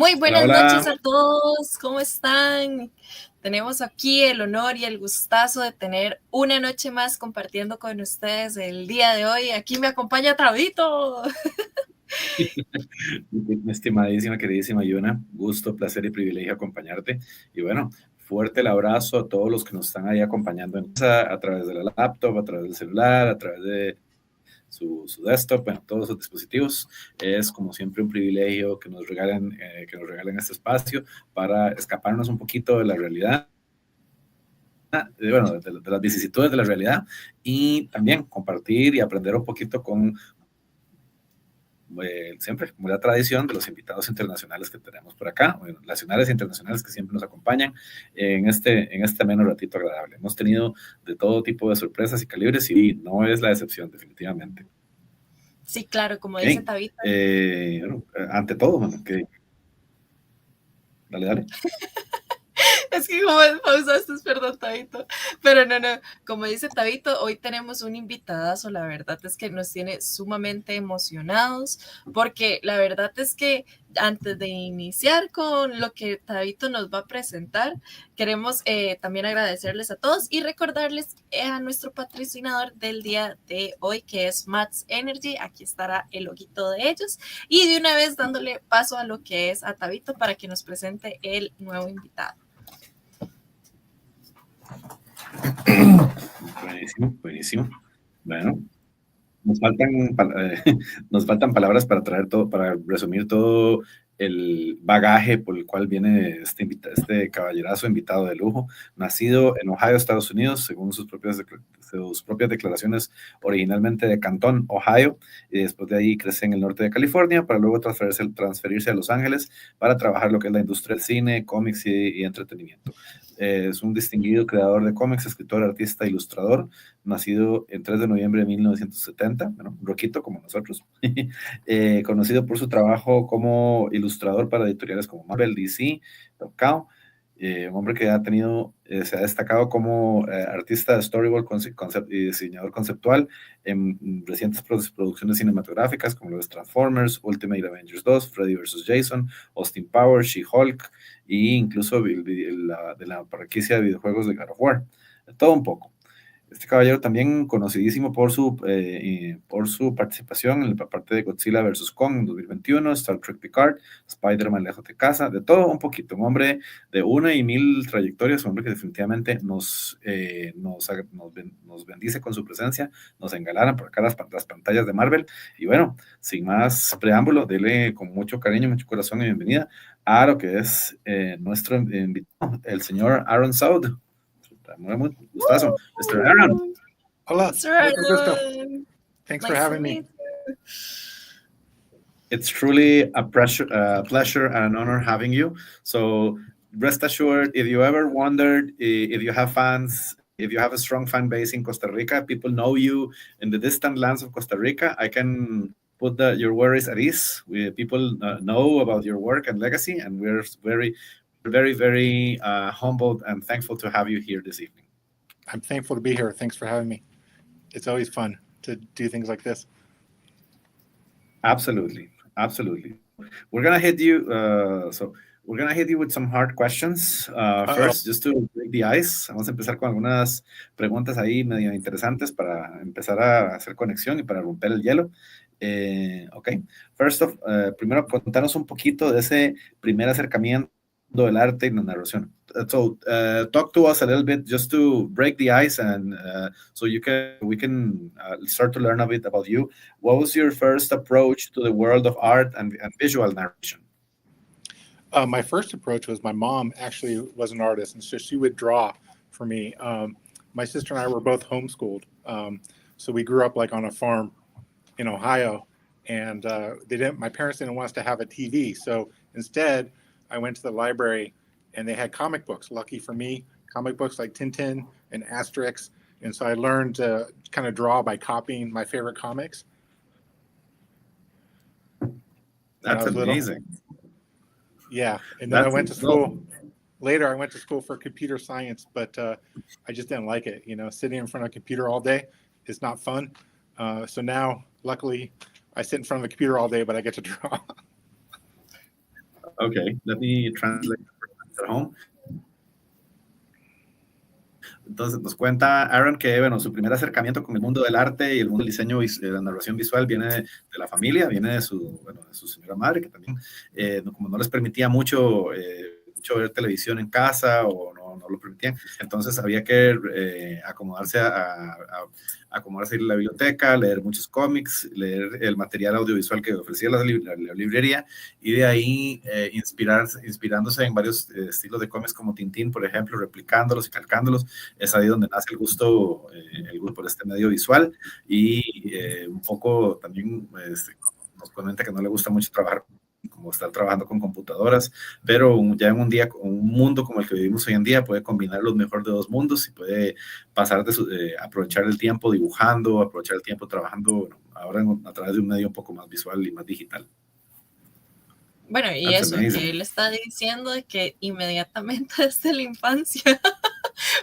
Muy Hola, buenas hola. noches a todos, ¿cómo están? Tenemos aquí el honor y el gustazo de tener una noche más compartiendo con ustedes el día de hoy. Aquí me acompaña Trabito. Mi estimadísima, queridísima Yuna, gusto, placer y privilegio acompañarte. Y bueno, fuerte el abrazo a todos los que nos están ahí acompañando en casa, a través de la laptop, a través del celular, a través de su desktop, bueno, todos sus dispositivos. Es como siempre un privilegio que nos regalen este espacio para escaparnos un poquito de la realidad, de las vicisitudes de la realidad y también compartir y aprender un poquito con siempre, como la tradición de los invitados internacionales que tenemos por acá, bueno, nacionales e internacionales que siempre nos acompañan en este menos ratito agradable. Hemos tenido de todo tipo de sorpresas y calibres y no es la excepción, definitivamente. Sí, claro, como dice Okay. Tabito. Bueno, ante todo, bueno, dale, dale. Es que como pausaste, perdón, Tabito. Pero no, como dice Tabito, hoy tenemos un invitadazo, la verdad es que nos tiene sumamente emocionados, porque la verdad es que antes de iniciar con lo que Tabito nos va a presentar, queremos también agradecerles a todos y recordarles a nuestro patrocinador del día de hoy, que es Mats Energy. Aquí estará el loguito de ellos. Y de una vez dándole paso a lo que es a Tabito para que nos presente el nuevo invitado. Buenísimo, buenísimo. Bueno, nos faltan, nos faltan palabras para traer todo, para resumir todo el bagaje por el cual viene este caballerazo invitado de lujo, nacido en Ohio, Estados Unidos, según sus propias declaraciones, originalmente de Cantón, Ohio, y después de ahí crece en el norte de California para luego transferirse a Los Ángeles para trabajar lo que es la industria del cine, cómics y entretenimiento. Es un distinguido creador de cómics, escritor, artista, ilustrador, nacido el 3 de noviembre de 1970, bueno, un roquito como nosotros, conocido por su trabajo como ilustrador para editoriales como Marvel, DC, destacado, un hombre que se ha destacado como artista de storyboard y diseñador conceptual en recientes producciones cinematográficas como los Transformers, Ultimate Avengers II, Freddy vs. Jason, Austin Powers, She-Hulk e incluso de la franquicia de videojuegos de God of War. Todo un poco. Este caballero también conocidísimo por su participación en la parte de Godzilla vs. Kong en 2021, Star Trek Picard, Spider-Man Lejos de Casa, de todo un poquito. Un hombre de una y mil trayectorias, un hombre que definitivamente nos bendice con su presencia, nos engalana por acá las pantallas de Marvel. Y bueno, sin más preámbulo, dele con mucho cariño, mucho corazón y bienvenida a lo que es nuestro invitado, el señor Aaron Sowd. Muy gustazo. Mr. Aaron. Hola. Mucho gusto. Thanks Nice for having me. It's truly a pleasure and an honor having you. So rest assured, if you ever wondered if you have fans, if you have a strong fan base in Costa Rica, people know you in the distant lands of Costa Rica, I can put your worries at ease. People know about your work and legacy, and we're very humbled and thankful to have you here this evening. I'm thankful to be here. Thanks for having me. It's always fun to do things like this. Absolutely. We're gonna hit you. We're gonna hit you with some hard questions. First, just to break the ice. Vamos a empezar con algunas preguntas ahí medio interesantes para empezar a hacer conexión y para romper el hielo. Ok. Primero contanos un poquito de ese primer acercamiento del arte y la narración. Talk to us a little bit just to break the ice and so we can start to learn a bit about you. What was your first approach to the world of art and visual narration? My first approach was my mom actually was an artist, and so she would draw for me. My sister and I were both homeschooled, so we grew up like on a farm in Ohio, and my parents didn't want us to have a TV, so instead I went to the library and they had comic books. Lucky for me, comic books like Tintin and Asterix, and so I learned to kind of draw by copying my favorite comics. That's amazing. Yeah, and then I went to school. Later, I went to school for computer science, but I just didn't like it. You know, sitting in front of a computer all day is not fun. So now, luckily, I sit in front of the computer all day, but I get to draw. Okay, let me translate at home. Entonces nos cuenta Aaron que, bueno, su primer acercamiento con el mundo del arte y el mundo del diseño y de la narración visual viene de la familia, viene de su señora madre, que también, como no les permitía mucho ver televisión en casa o no lo permitían, entonces había que acomodarse acomodarse a ir a la biblioteca, leer muchos cómics, leer el material audiovisual que ofrecía la librería, y de ahí inspirándose en varios estilos de cómics como Tintín, por ejemplo, replicándolos y calcándolos. Es ahí donde nace el gusto por este medio visual, y un poco también nos comenta que no le gusta mucho trabajar, como estar trabajando con computadoras, pero ya en un mundo como el que vivimos hoy en día, puede combinar lo mejor de dos mundos y puede pasar aprovechar el tiempo dibujando, aprovechar el tiempo trabajando, bueno, ahora a través de un medio un poco más visual y más digital. Bueno, y That's eso, amazing. que él está diciendo de que inmediatamente desde la infancia,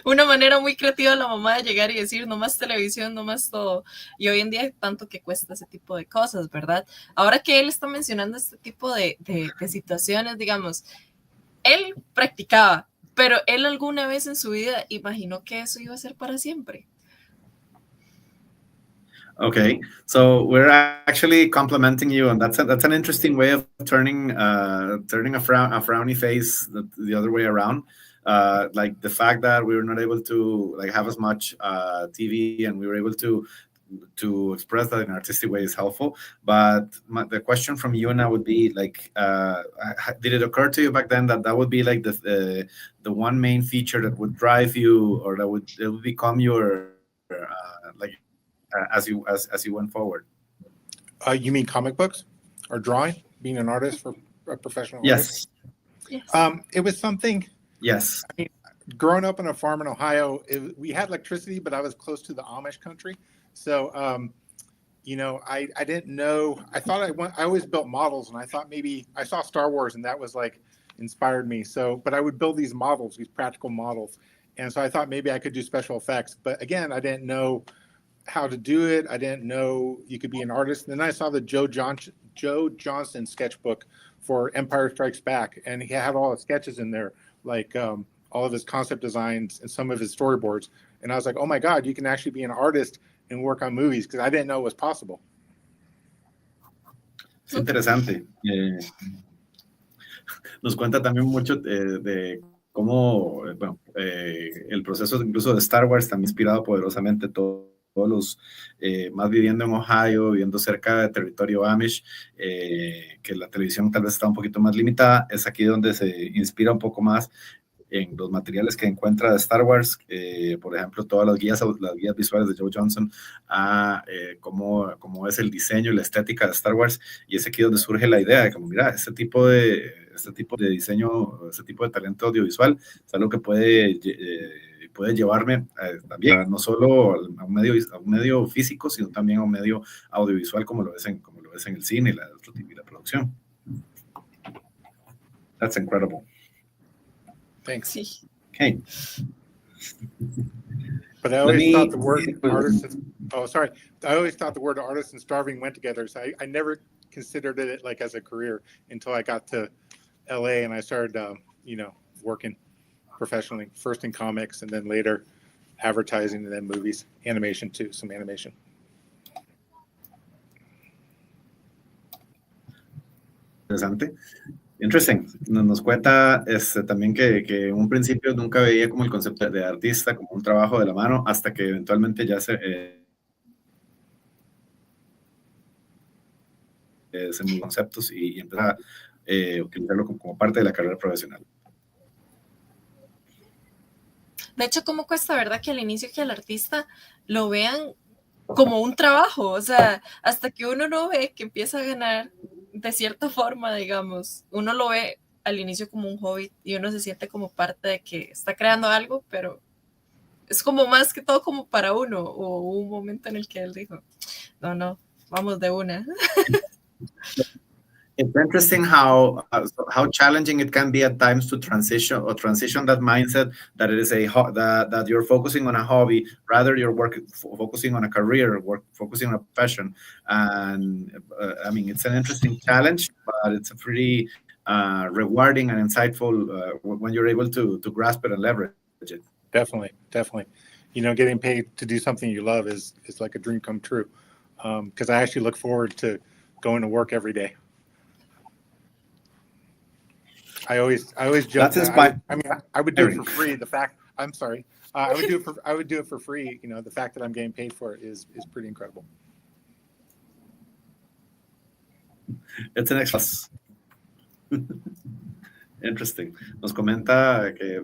una manera muy creativa de la mamá de llegar y decir, no más televisión, no más todo. Y hoy en día tanto que cuesta ese tipo de cosas, ¿verdad? Ahora que él está mencionando este tipo de situaciones, digamos, él practicaba, pero él alguna vez en su vida imaginó que eso iba a ser para siempre. Okay, so we're actually complimenting you, and that's an interesting way of turning a frowny face the other way around. Like the fact that we were not able to have as much TV, and we were able to express that in an artistic way is helpful. But the question from you now would be like, did it occur to you back then that would be like the one main feature that would drive you, or it would become your as you went forward? You mean comic books or drawing? Being an artist, for a professional yes. artist? It was something. Yes. I mean, growing up on a farm in Ohio, we had electricity, but I was close to the Amish country. So, I didn't know. I always built models, and I thought maybe I saw Star Wars, and that was like inspired me. So, but I would build these models, these practical models. And so I thought maybe I could do special effects. But again, I didn't know how to do it. I didn't know you could be an artist. And then I saw the Joe Johnston sketchbook for Empire Strikes Back, and he had all the sketches in there, like all of his concept designs and some of his storyboards. And I was like, oh my God, you can actually be an artist and work on movies, because I didn't know it was possible. Es interesante. Nos cuenta también mucho de cómo el proceso incluso de Star Wars también inspirado poderosamente todos los más viviendo en Ohio, viviendo cerca de territorio Amish, que la televisión tal vez está un poquito más limitada. Es aquí donde se inspira un poco más en los materiales que encuentra de Star Wars, por ejemplo, todas las guías visuales de Joe Johnston, cómo es el diseño y la estética de Star Wars, y es aquí donde surge la idea de como, mira, este tipo de diseño, este tipo de talento audiovisual es algo que puede llevarme también, no solo a un medio físico, sino también a un medio audiovisual, como lo es en el cine y la producción. That's incredible. Thanks. Okay. But I always thought the word artist. I always thought the word artist and starving went together. So I never considered it like as a career until I got to LA and I started, working professionally, first in comics and then later advertising and then movies, animation too, some animation. Interesante. Interesting. Nos cuenta también que en un principio nunca veía como el concepto de artista como un trabajo de la mano, hasta que eventualmente ya se mis conceptos y empieza a utilizarlo como parte de la carrera profesional. De hecho, ¿cómo cuesta, verdad, que al inicio que al artista lo vean como un trabajo? O sea, hasta que uno no ve que empieza a ganar de cierta forma, digamos, uno lo ve al inicio como un hobby y uno se siente como parte de que está creando algo, pero es como más que todo como para uno, o un momento en el que él dijo, no, vamos de una. It's interesting how challenging it can be at times to transition that mindset that it is that you're focusing on a hobby, rather you're focusing on a career, focusing on a passion. And I mean, it's an interesting challenge, but it's a pretty rewarding and insightful when you're able to grasp it and leverage it. Definitely. Getting paid to do something you love is like a dream come true. Because I actually look forward to going to work every day. I always joke that I would do it for free. I would do it for free. The fact that I'm getting paid for it is pretty incredible. It's an extra. Interesting. Nos comenta que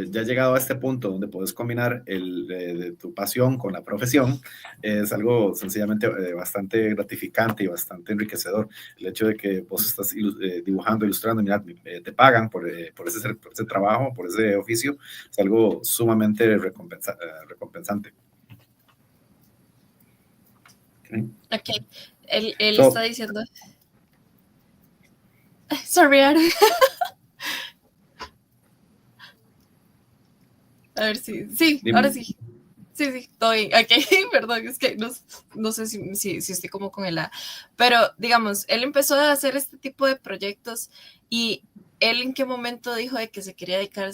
ya llegado a este punto donde puedes combinar de tu pasión con la profesión, es algo sencillamente bastante gratificante y bastante enriquecedor. El hecho de que vos estás dibujando, ilustrando, mira, te pagan por ese trabajo, por ese oficio, es algo sumamente recompensante. Okay. Él está diciendo... Sorry, Aaron. A ver si... Sí, dime. Ahora sí. Sí, estoy aquí. Perdón, es que no sé si estoy como con el... Pero, digamos, él empezó a hacer este tipo de proyectos y él en qué momento dijo de que se quería dedicar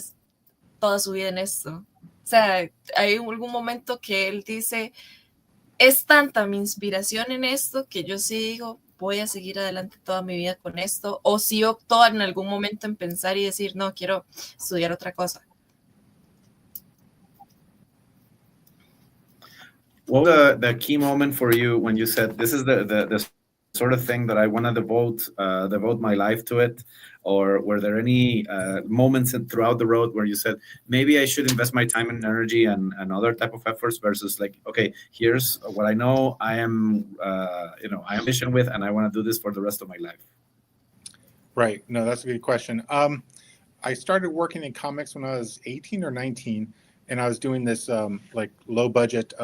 toda su vida en esto. O sea, hay algún momento que él dice, es tanta mi inspiración en esto que yo sí digo, voy a seguir adelante toda mi vida con esto, o si optó en algún momento en pensar y decir, no, quiero estudiar otra cosa. What was the key moment for you when you said, this is the sort of thing that I want to devote my life to it? Or were there any moments throughout the road where you said, maybe I should invest my time and energy and other type of efforts versus like, okay, here's what I know I am, I am mission with, and I want to do this for the rest of my life? Right. No, that's a good question. I started working in comics when I was 18 or 19, and I was doing this like low budget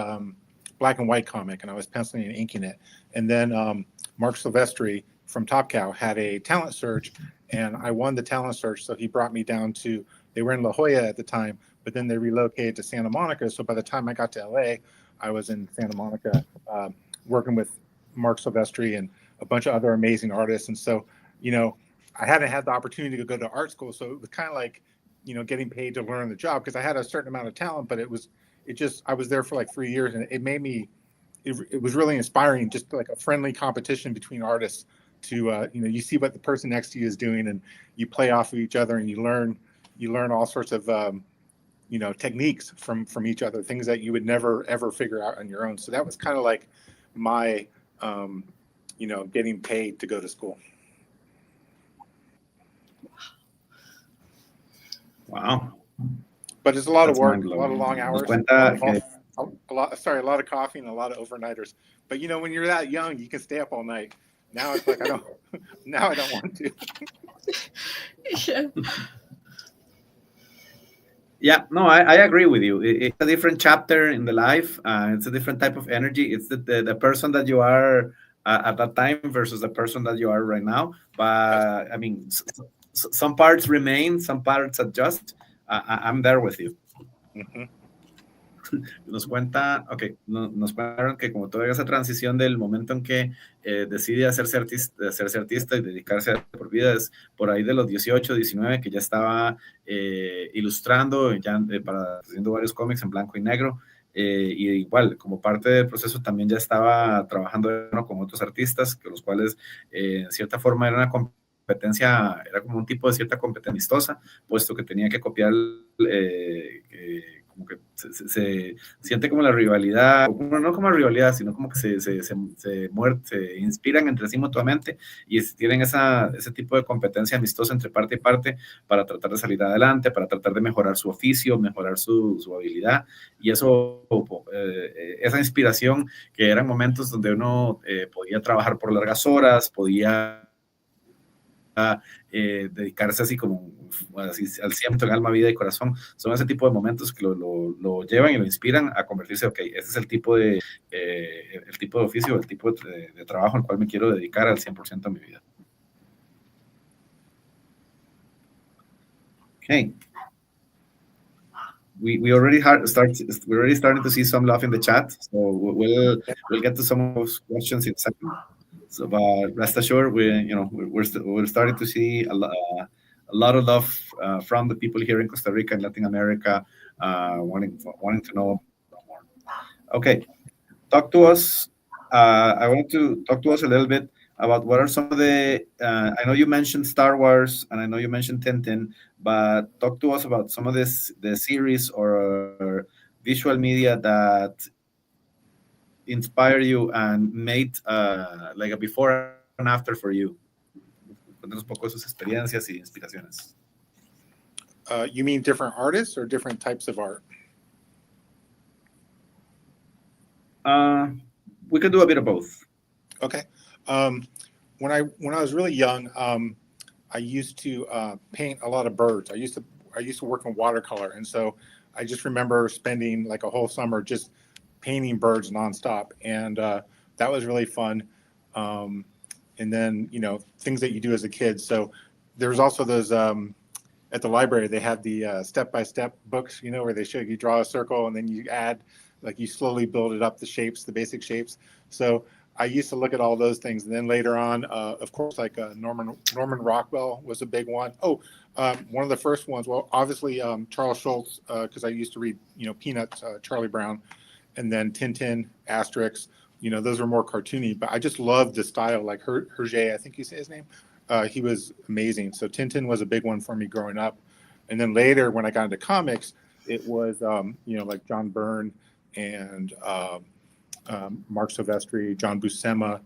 black and white comic, and I was penciling and inking it. And then Mark Silvestri from Top Cow had a talent search, and I won the talent search. So he brought me down to, they were in La Jolla at the time, but then they relocated to Santa Monica. So by the time I got to LA, I was in Santa Monica working with Mark Silvestri and a bunch of other amazing artists. And so, I hadn't had the opportunity to go to art school. So it was kind of like, getting paid to learn the job, because I had a certain amount of talent, but I was there for like 3 years, and it made me, it was really inspiring, just like a friendly competition between artists to, you see what the person next to you is doing, and you play off of each other, and you learn all sorts of, techniques from each other, things that you would never, ever figure out on your own. So that was kind of like my, getting paid to go to school. Wow. But it's a lot of work, a lot of long hours, a lot of coffee and a lot of overnighters. But when you're that young, you can stay up all night. Now it's like I don't want to. Yeah. Yeah, no, I agree with you. It's a different chapter in the life. It's a different type of energy. It's the person that you are at that time versus the person that you are right now. But I mean, some parts remain, some parts adjust. I'm there with you. Mm-hmm. Nos cuentan que como toda esa transición del momento en que decide hacerse artista y dedicarse a por vida es por ahí de los 18, 19, que ya estaba ilustrando, ya haciendo varios cómics en blanco y negro, y igual, como parte del proceso también ya estaba trabajando con otros artistas, los cuales en cierta forma era una competencia, era como un tipo de cierta competencia amistosa, puesto que tenía que copiar como que se siente como la rivalidad, no como la rivalidad, sino como que se inspiran entre sí mutuamente y tienen ese tipo de competencia amistosa entre parte y parte para tratar de salir adelante, para tratar de mejorar su oficio, mejorar su habilidad, y eso, esa inspiración, que eran momentos donde uno podía trabajar por largas horas, podía dedicarse así como así, al 100% en alma, vida y corazón, son ese tipo de momentos que lo llevan y lo inspiran a convertirse, ok, ese es el tipo de oficio, el tipo de trabajo al cual me quiero dedicar al 100% de mi vida. Okay. We already we're already starting to see some love in the chat, so we'll get to some of those questions in a second. So, but rest assured, we're starting to see a lot of love from the people here in Costa Rica and Latin America, wanting to know more. Okay, talk to us. I want to talk to us a little bit about what are some of the. I know you mentioned Star Wars and I know you mentioned Tintin, but talk to us about some of the series or visual media that inspire you and made like a before and after for you. Cuéntanos un poco de sus experiencias y inspiraciones. You mean different artists or different types of art? We can do a bit of both. Okay. When I was really young, I used to paint a lot of birds. I used to work in watercolor, and so I just remember spending like a whole summer just painting birds nonstop, and that was really fun. And then things that you do as a kid. So there's also those at the library. They have the step-by-step books, where they show you draw a circle and then you add, like you slowly build it up, the basic shapes. So I used to look at all those things, and then later on, of course, like Norman Rockwell was a big one. Oh, one of the first ones. Well, obviously Charles Schulz, because I used to read, Peanuts, Charlie Brown, and then Tintin, Asterix. Those are more cartoony, but I just loved the style, like Hergé, I think you say his name. He was amazing. So Tintin was a big one for me growing up. And then later, when I got into comics, it was, like John Byrne and Mark Silvestri, John Buscema,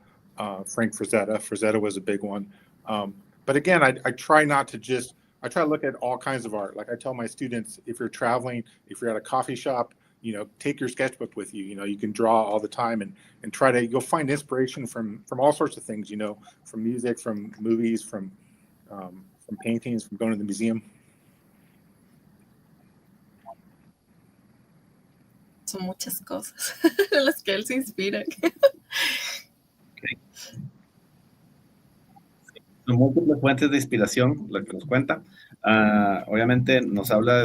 Frank Frazetta. Frazetta was a big one. But again, I try to look at all kinds of art. Like I tell my students, if you're traveling, if you're at a coffee shop, take your sketchbook with you. You can draw all the time and you'll find inspiration from all sorts of things, from music, from movies, from paintings, from going to the museum. Son muchas cosas en las que él se inspira. Okay. Son múltiples fuentes de inspiración, lo que nos cuenta. Obviamente nos habla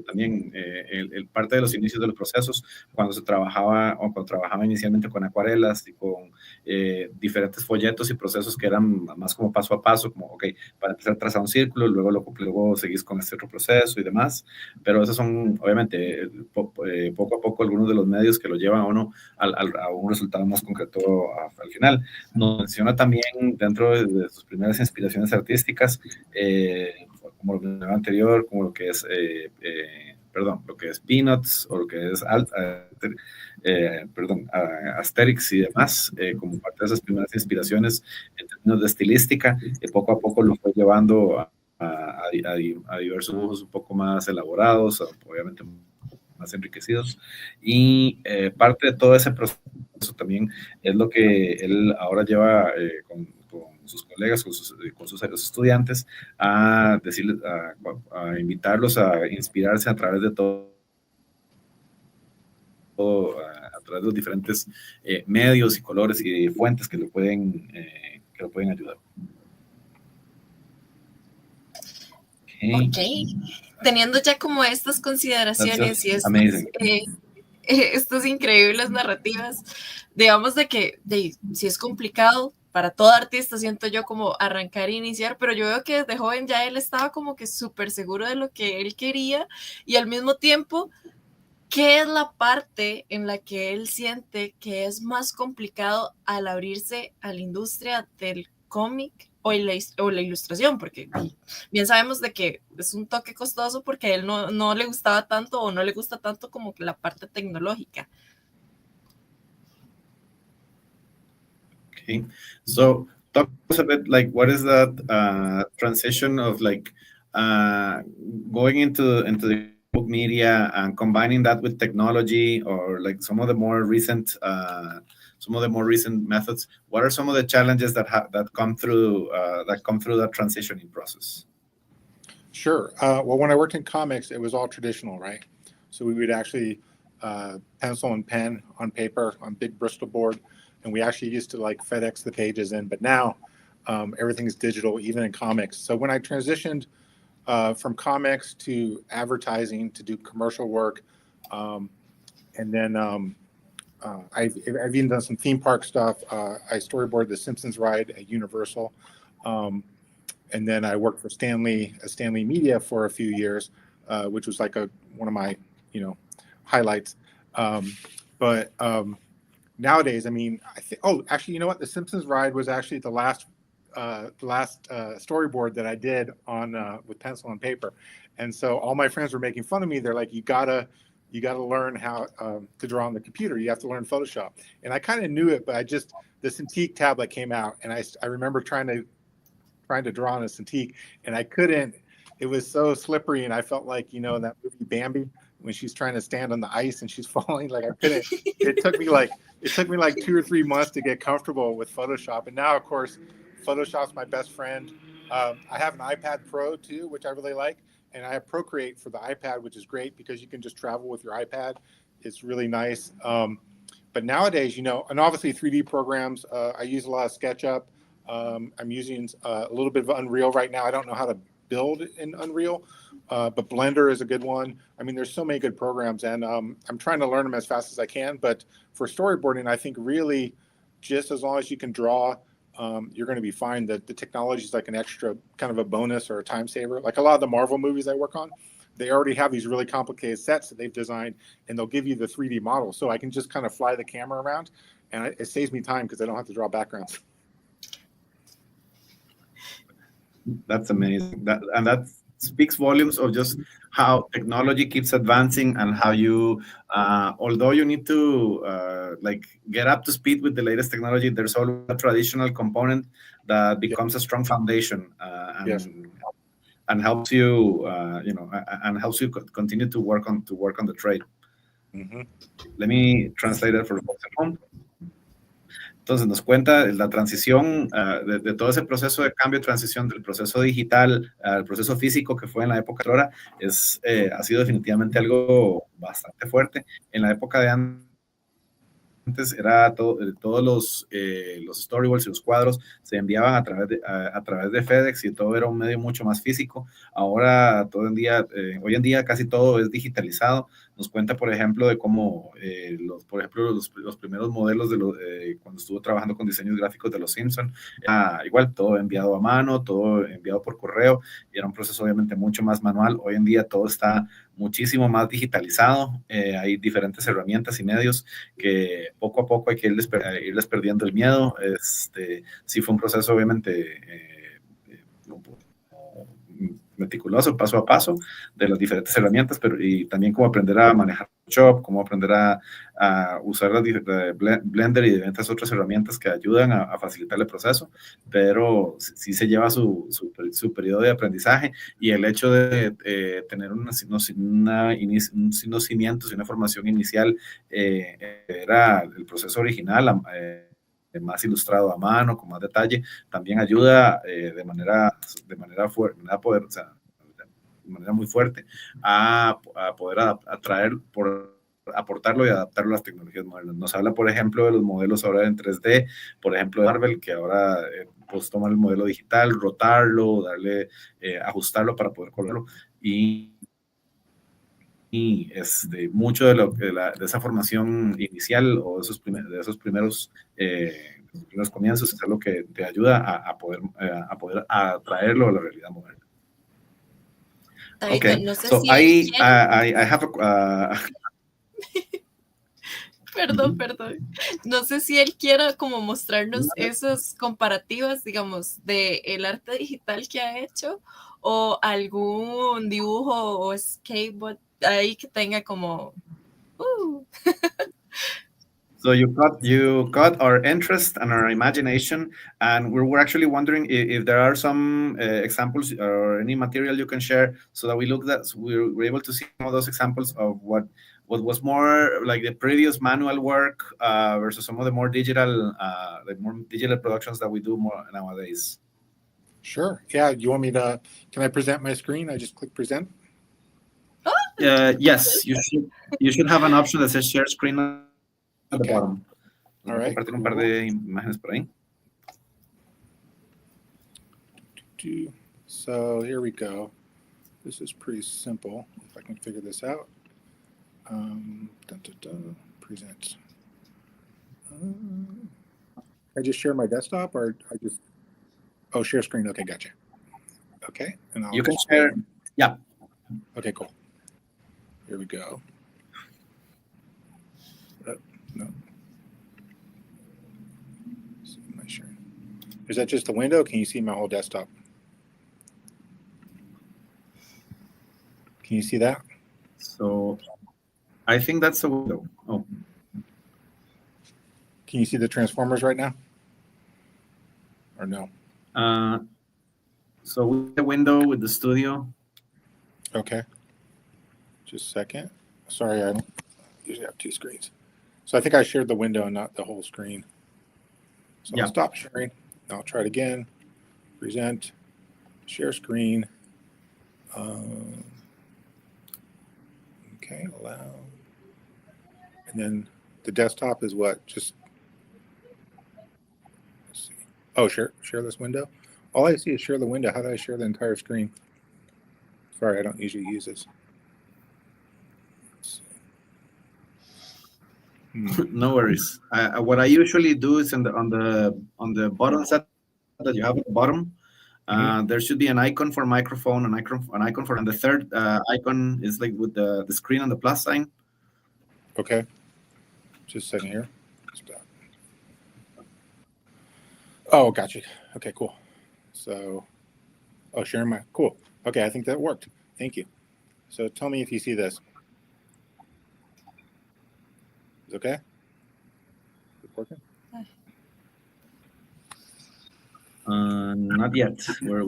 también el parte de los inicios de los procesos, cuando trabajaba inicialmente con acuarelas y con diferentes folletos y procesos que eran más como paso a paso, como, para empezar a trazar un círculo, luego seguís con este otro proceso y demás, pero esos son, obviamente, poco a poco algunos de los medios que lo llevan a uno a un resultado más concreto al final. Nos menciona también dentro de sus primeras inspiraciones artísticas, como lo mencionaba anterior, como lo que es Peanuts o lo que es Asterix y demás, como parte de esas primeras inspiraciones en términos de estilística, poco a poco lo fue llevando a diversos dibujos un poco más elaborados, obviamente más enriquecidos, y parte de todo ese proceso también es lo que él ahora lleva con sus colegas, con sus estudiantes, a decirles, a invitarlos a inspirarse a través de todo, a través de los diferentes medios y colores y fuentes que lo pueden ayudar. Okay. Teniendo ya como estas consideraciones y estas increíbles narrativas, digamos de que si es complicado para todo artista, siento yo, como arrancar e iniciar, pero yo veo que desde joven ya él estaba como que súper seguro de lo que él quería, y al mismo tiempo, ¿qué es la parte en la que él siente que es más complicado al abrirse a la industria del cómic o la ilustración? Porque bien sabemos de que es un toque costoso porque a él no le gustaba tanto o no le gusta tanto como que la parte tecnológica. Okay, so talk to us a bit, like, what is that transition of like going into the book media and combining that with technology, or like some of the more recent methods? What are some of the challenges that come through that transitioning process? Sure. Well, when I worked in comics, it was all traditional, right? So we would actually pencil and pen on paper on big Bristol board, and we actually used to like FedEx the pages in. But now everything's digital, even in comics. So when I transitioned from comics to advertising to do commercial work, and then I've even done some theme park stuff. I storyboarded the Simpsons ride at Universal. And then I worked for Stanley Media for a few years, which was like one of my, highlights. But nowadays, I mean, actually, you know what? The Simpsons ride was actually the last storyboard that I did on with pencil and paper. And so all my friends were making fun of me. They're like, you gotta learn how to draw on the computer. You have to learn Photoshop. And I kind of knew it, but the Cintiq tablet came out, and I remember trying to draw on a Cintiq, and I couldn't. It was so slippery, and I felt like, in that movie Bambi, when she's trying to stand on the ice and she's falling, like I couldn't. It took me like 2 or 3 months to get comfortable with Photoshop. And now, of course, Photoshop's my best friend. I have an iPad Pro too, which I really like, and I have Procreate for the iPad, which is great because you can just travel with your iPad. It's really nice. But nowadays, and obviously 3D programs, I use a lot of SketchUp. I'm using a little bit of Unreal right now. I don't know how to build in Unreal, but Blender is a good one. I mean, there's so many good programs, and I'm trying to learn them as fast as I can. But for storyboarding, I think really just as long as you can draw, you're going to be fine. The technology is like an extra kind of a bonus or a time saver. Like a lot of the Marvel movies I work on, they already have these really complicated sets that they've designed, and they'll give you the 3D model. So I can just kind of fly the camera around, and it saves me time because I don't have to draw backgrounds. That's amazing. That speaks volumes of just how technology keeps advancing, and how you, although you need to get up to speed with the latest technology, there's always a traditional component that becomes a strong foundation, and helps you, and helps you continue to work on the trade. Mm-hmm. Let me translate it for folks at home. Entonces nos cuenta la transición de todo ese proceso de cambio, transición del proceso digital al proceso físico que fue en la época de ahora, ha sido definitivamente algo bastante fuerte. En la época de antes era todos los storyboards y los cuadros se enviaban a través de FedEx, y todo era un medio mucho más físico. Ahora, hoy en día casi todo es digitalizado. Nos cuenta, por ejemplo, de cómo los primeros modelos cuando estuvo trabajando con diseños gráficos de los Simpsons, igual todo enviado a mano, todo enviado por correo, y era un proceso obviamente mucho más manual. Hoy en día todo está muchísimo más digitalizado. Hay diferentes herramientas y medios que poco a poco hay que irles perdiendo el miedo. Sí fue un proceso obviamente meticuloso, paso a paso, de las diferentes herramientas, y también cómo aprender a manejar Photoshop, cómo aprender a usar Blender y diferentes otras herramientas que ayudan a facilitar el proceso, pero sí se lleva su periodo de aprendizaje, y el hecho de tener unos cimientos y una formación inicial era el proceso original, más ilustrado a mano, con más detalle, también ayuda de manera muy fuerte a poder aportarlo y adaptarlo a las tecnologías modernas. Nos habla, por ejemplo, de los modelos ahora en 3D, por ejemplo, de Marvel, que ahora pues tomar el modelo digital, rotarlo, ajustarlo para poder colgarlo, y mucho de esa formación inicial, o de esos primeros comienzos, es lo que te ayuda a poder atraerlo a la realidad moderna. Okay, no sé so si I have Perdón. No sé si él quiera como mostrarnos esas comparativas, digamos, de el arte digital que ha hecho, o algún dibujo o skateboard ahí que tenga como... So you caught our interest and our imagination, and we're actually wondering if there are some examples or any material you can share, so that we're able to see some of those examples of what was more like the previous manual work versus some of the more digital productions that we do more nowadays. Sure. Yeah. You want me to? Can I present my screen? I just click present. Yes, you should have an option that says share screen. Okay. All right. Compartir un par de imágenes por ahí. So here we go. This is pretty simple. If I can figure this out. Present. I just share my desktop, or I just share screen. Okay, gotcha. Okay, and I'll You can share. Yeah. Okay, cool. Here we go. No. Am I sharing? Is that just the window? Can you see my whole desktop? Can you see that? So I think that's a window. Oh. Can you see the transformers right now? Or no? So with the window with the studio. Okay. Just a second. Sorry, I don't usually have two screens. So I think I shared the window and not the whole screen. So Yeah. I'll stop sharing. I'll try it again. Present. Share screen. Okay, allow. And then the desktop is what? Just, let's see. Oh, share this window. All I see is share the window. How do I share the entire screen? Sorry, I don't usually use this. No worries. What I usually do is on the bottom set that you have at the bottom, there should be an icon for microphone, an icon for, and the third icon is like with the screen and the plus sign. Okay. Just a second here. Stop. Oh, gotcha. Okay, cool. So, sharing my, cool. Okay, I think that worked. Thank you. So tell me if you see this. Is it okay? Is it working? Not yet. We're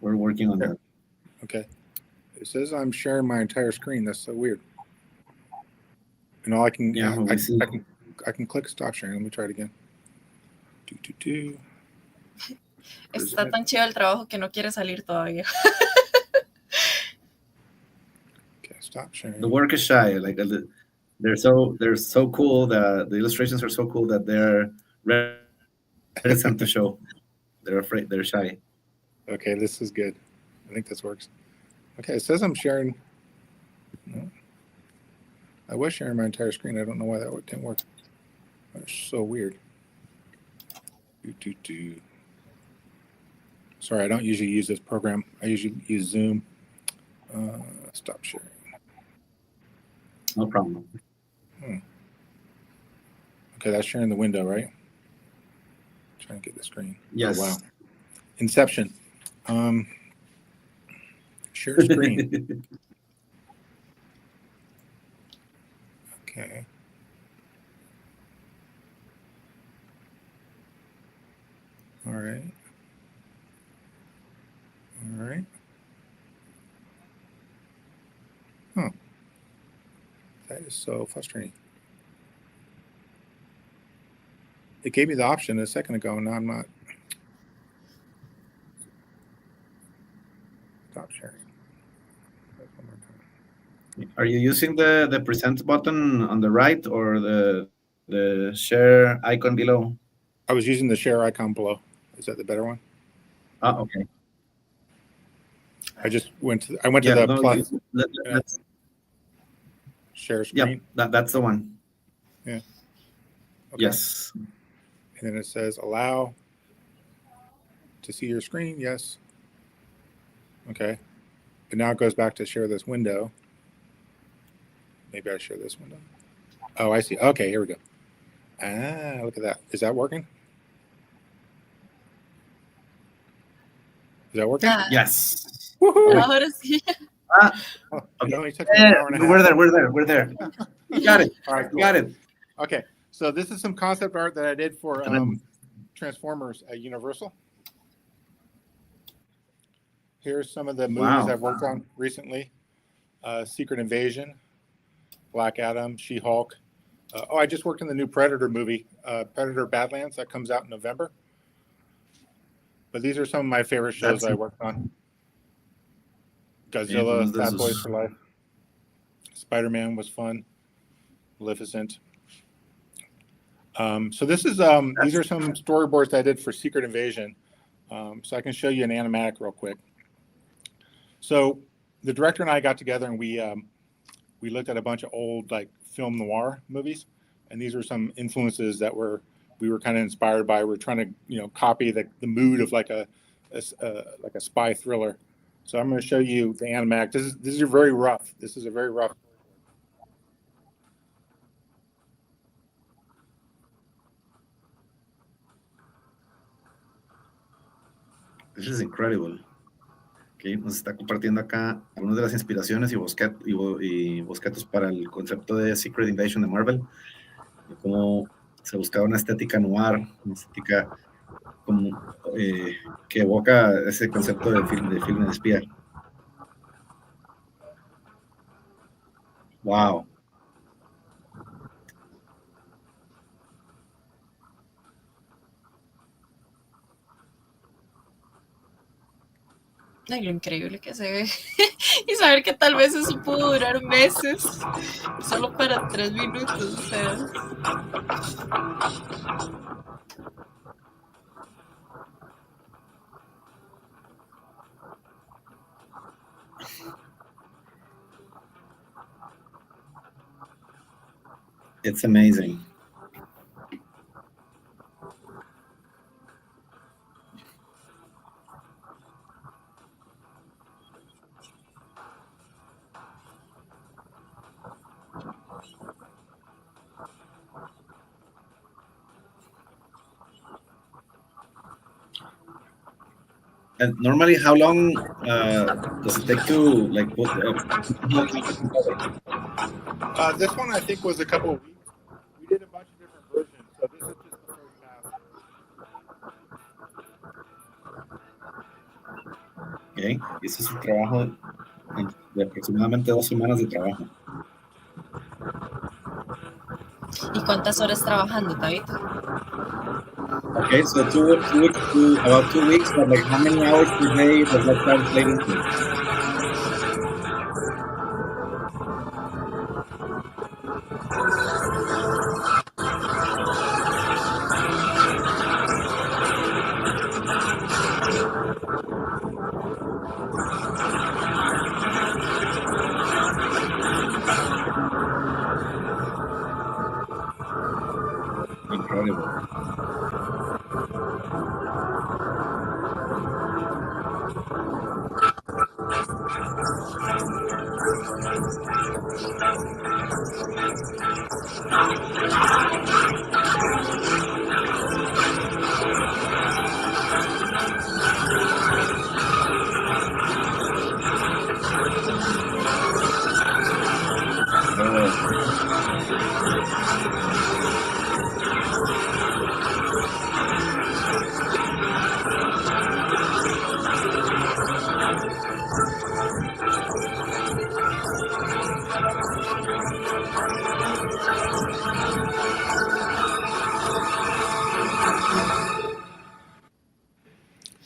working on that. Okay. It says I'm sharing my entire screen. That's so weird. And all I can, I can click stop sharing. Let me try it again. Está tan chido el trabajo que no quiere salir todavía. Okay, stop sharing. The work is shy. Like they're so cool. The illustrations are so cool that they're reticent to show. They're afraid. They're shy. Okay, this is good. I think this works. Okay, it says I'm sharing. No. I was sharing my entire screen. I don't know why that didn't work. That's so weird. Sorry, I don't usually use this program. I usually use Zoom. Stop sharing. No problem. Okay, that's sharing the window, right? Trying to get the screen. Yes. Oh, wow. Inception. Share screen. Okay. All right. All right. Huh. That is so frustrating. It gave me the option a second ago, and now I'm not. Stop sharing. Are you using the present button on the right or the share icon below? I was using the share icon below. Is that the better one? Okay. I just went to the plus. Let's share screen. Yeah, that's the one. Yeah. Okay. Yes. And then it says allow to see your screen. Yes. Okay. And now it goes back to share this window. Maybe I share this window. Oh, I see. Okay, here we go. Ah, look at that. Is that working? Is that working? Yes. Woohoo! Ahora sí. Okay. It took me an hour and a half. We're there. Got it. All right, cool. Got it. Okay, so this is some concept art that I did for Transformers at Universal. Here's some of the movies I've worked on recently. Secret Invasion, Black Adam, She-Hulk. I just worked on the new Predator movie, Predator Badlands, that comes out in November. But these are some of my favorite shows I worked on. Godzilla, Fat Boys for Life. Spider-Man was fun. Maleficent. So this is these are some storyboards that I did for Secret Invasion. So I can show you an animatic real quick. So the director and I got together and we looked at a bunch of old like film noir movies, and these are some influences that we were kind of inspired by. We're trying to, you know, copy the mood of like a spy thriller. So I'm going to show you the Animac. This is very rough. This is a very rough. This is incredible. Okay, nos está compartiendo acá algunas de las inspiraciones y bosquetos para el concepto de Secret Invasion de Marvel, de cómo se buscaba una estética noir, una estética como, que evoca ese concepto de film de espía. Wow. Ay, lo increíble que se ve. Y saber que tal vez eso pudo durar meses, solo para 3 minutos. O sea. It's amazing. And normally, how long does it take to like put? This one I think was a couple of weeks. We did a bunch of different versions, so this is just the first pass. Okay, ese es un trabajo de aproximadamente 2 semanas de trabajo. ¿Y cuántas horas trabajando, Tabito? Okay, so about 2 weeks, but like how many hours per day does that translate into? Incredible.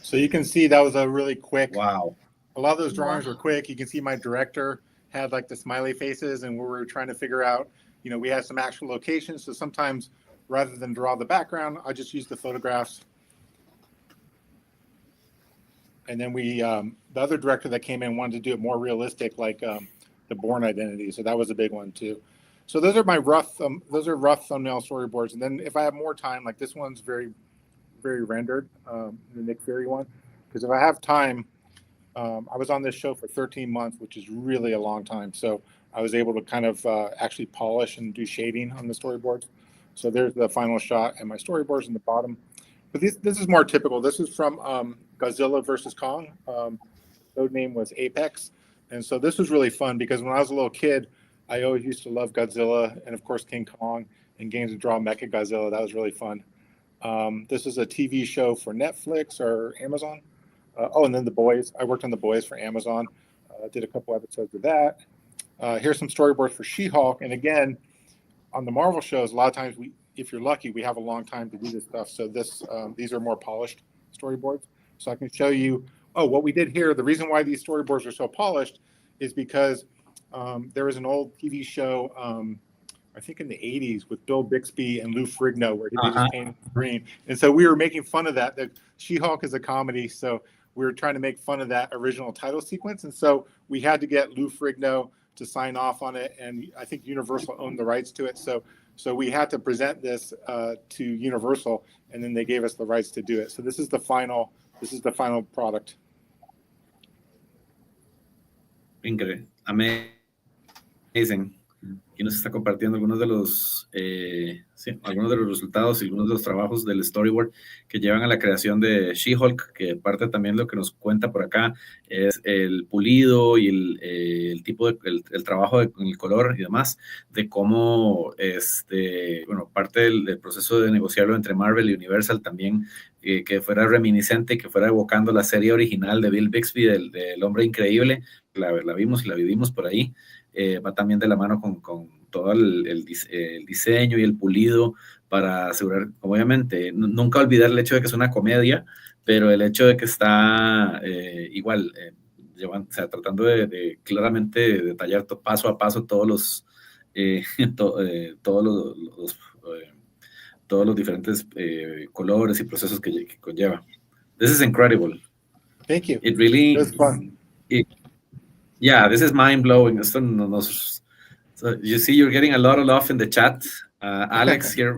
So you can see that was a really quick. Wow. A lot of those drawings were quick. You can see my director had like the smiley faces, and we were trying to figure out, you know, we had some actual locations. So sometimes rather than draw the background, I just use the photographs. And then the other director that came in wanted to do it more realistic, like the Bourne Identity. So that was a big one too. So those are my rough thumbnail storyboards. And then if I have more time, like this one's very, very rendered, the Nick Fury one. Because if I have time, I was on this show for 13 months, which is really a long time. So I was able to kind of actually polish and do shading on the storyboards. So there's the final shot and my storyboards in the bottom. But this is more typical. This is from Godzilla versus Kong. The code name was Apex. And so this was really fun because when I was a little kid, I always used to love Godzilla and, of course, King Kong and games to draw Mecha Godzilla. That was really fun. This is a TV show for Netflix or Amazon. And then The Boys. I worked on The Boys for Amazon. Did a couple episodes of that. Here's some storyboards for She-Hulk. And again, on the Marvel shows, a lot of times if you're lucky, we have a long time to do this stuff. So these are more polished storyboards. So I can show you, what we did here. The reason why these storyboards are so polished is because there was an old TV show, I think in the 80s, with Bill Bixby and Lou Ferrigno, where he just painted green. And so we were making fun of that. The She-Hulk is a comedy, so we were trying to make fun of that original title sequence. And so we had to get Lou Ferrigno to sign off on it, and I think Universal owned the rights to it. So we had to present this to Universal, and then they gave us the rights to do it. So this is the final product. Increíble. Amazing. Aquí nos está compartiendo algunos de los resultados y algunos de los trabajos del storyboard que llevan a la creación de She-Hulk, que parte también de lo que nos cuenta por acá es el pulido y el tipo de el trabajo en el color y demás, de cómo parte del proceso de negociarlo entre Marvel y Universal también, que fuera reminiscente, que fuera evocando la serie original de Bill Bixby del Hombre Increíble. La vimos y la vivimos por ahí. Va también de la mano con todo el diseño y el pulido para asegurar, obviamente, nunca olvidar el hecho de que es una comedia, pero el hecho de que está tratando de claramente detallar paso a paso todos los diferentes colores y procesos que conlleva. This is incredible. Thank you. It really... It was fun. Yeah, this is mind-blowing. So you see, you're getting a lot of love in the chat. Alex here,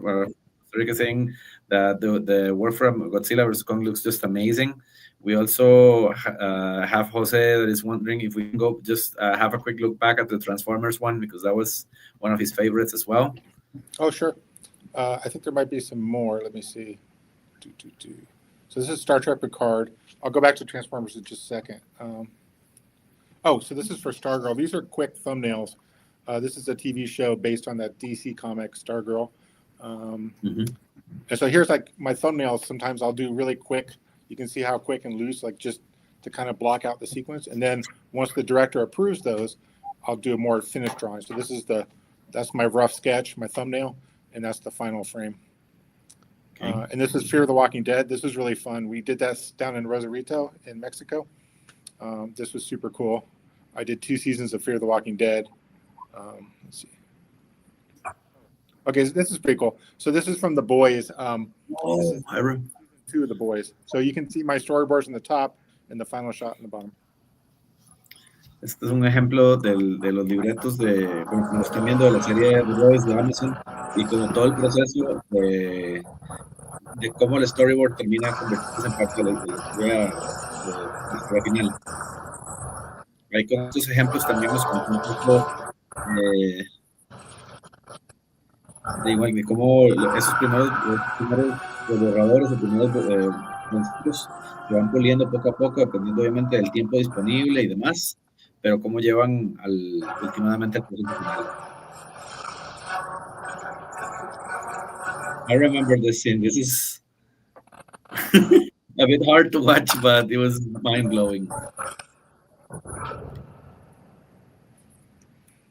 saying that the work from Godzilla vs. Kong looks just amazing. We also have Jose that is wondering if we can go just have a quick look back at the Transformers one, because that was one of his favorites as well. Oh, sure. I think there might be some more. Let me see. So this is Star Trek Picard. I'll go back to Transformers in just a second. So this is for Stargirl. These are quick thumbnails. This is a TV show based on that DC comic, Stargirl. And so here's like my thumbnails. Sometimes I'll do really quick. You can see how quick and loose, like just to kind of block out the sequence. And then once the director approves those, I'll do a more finished drawing. So that's my rough sketch, my thumbnail, and that's the final frame. Okay. And this is Fear of the Walking Dead. This was really fun. We did that down in Rosarito in Mexico. This was super cool. I did 2 seasons of Fear of the Walking Dead. Let's see. Okay, so this is pretty cool. So this is from The Boys. I remember 2 of The Boys. So you can see my storyboards in the top and the final shot in the bottom. Este es un ejemplo de los libretos como están viendo, de la serie de Logros de Amazon, y como todo el proceso de cómo el storyboard termina convertiéndose en parte de la historia final. Ahí con estos ejemplos también nos contó un poco de cómo esos primeros borradores, los primeros monstruos se van puliendo poco a poco, dependiendo obviamente del tiempo disponible y demás, pero cómo llevan últimamente al proceso final. I remember this scene. This is a bit hard to watch, but it was mind-blowing.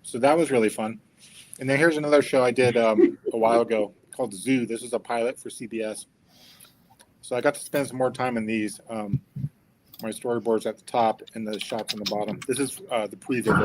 So that was really fun. And then here's another show I did a while ago called Zoo. This is a pilot for CBS. So I got to spend some more time in these. My storyboards at the top and the shots on the bottom. This is the preview of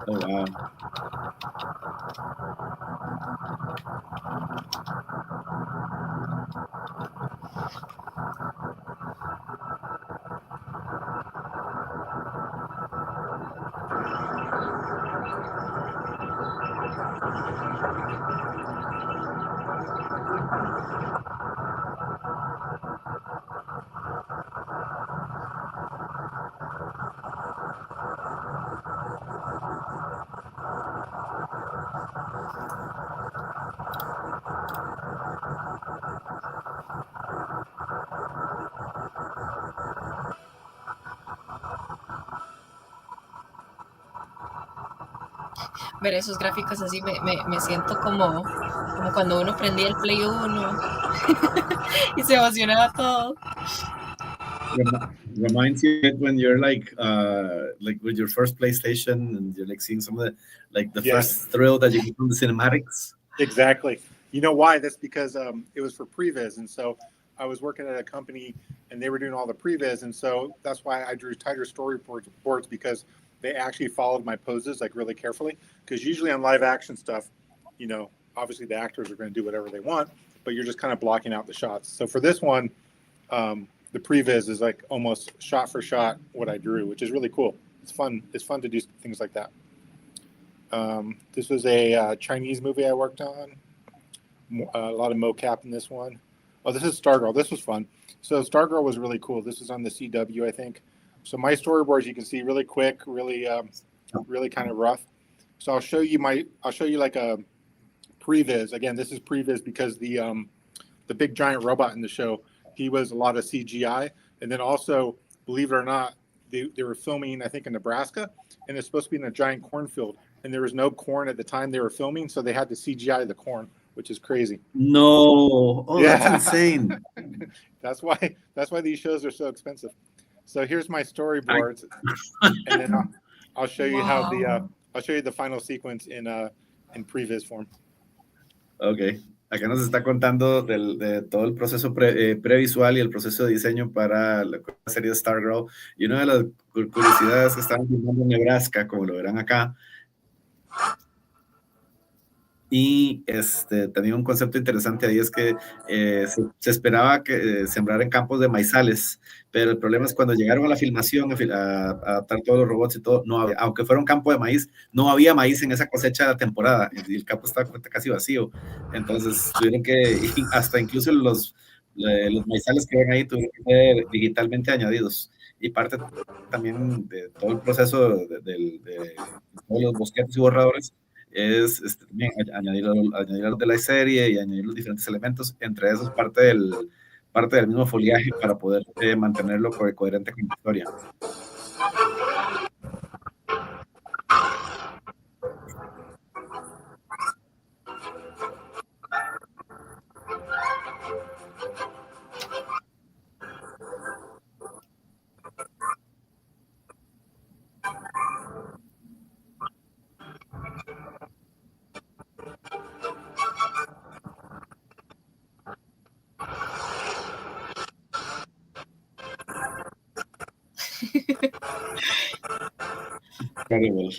Oh, wow. Ver esos gráficos así me siento como cuando uno prendía el Play 1 y se emocionaba todo. reminds you when you're like with your first PlayStation and you're like seeing some of the first thrill that you get from the cinematics. Exactly. You know why? That's because it was for previs, and so I was working at a company and they were doing all the previs, and so that's why I drew tighter storyboards, because they actually followed my poses like really carefully. Because usually on live action stuff, you know, obviously the actors are going to do whatever they want, but you're just kind of blocking out the shots. So for this one, the previs is like almost shot for shot what I drew, which is really cool. It's fun. It's fun to do things like that. This was a Chinese movie I worked on. A lot of mocap in this one. Oh, this is Stargirl. This was fun. So Stargirl was really cool. This is on the CW, I think. So my storyboards, you can see, really quick, really kind of rough. So I'll show you like a previs. Again, this is previs because the big giant robot in the show, he was a lot of CGI. And then also, believe it or not, they were filming, I think, in Nebraska, and it's supposed to be in a giant cornfield. And there was no corn at the time they were filming, so they had to CGI the corn, which is crazy. No, that's insane. That's why these shows are so expensive. So here's my storyboards, and then I'll show you how I'll show you the final sequence in previs form. Okay. Acá nos está contando de todo el proceso previsual y el proceso de diseño para la serie de Stargirl. Y una de las curiosidades que están filmando en Nebraska, como lo verán acá, y tenía un concepto interesante ahí, es que se esperaba que sembrar en campos de maizales, pero el problema es cuando llegaron a la filmación a adaptar todos los robots y todo, no había, aunque fuera un campo de maíz, no había maíz en esa cosecha de la temporada, y el campo estaba casi vacío. Entonces tuvieron que, hasta incluso los maizales que ven ahí tuvieron que ser digitalmente añadidos. Y parte también de todo el proceso de todos los bosquetes y borradores es también añadir los de la serie y añadir los diferentes elementos, entre esos parte del mismo foliaje para poder mantenerlo coherente con la historia. Incredible.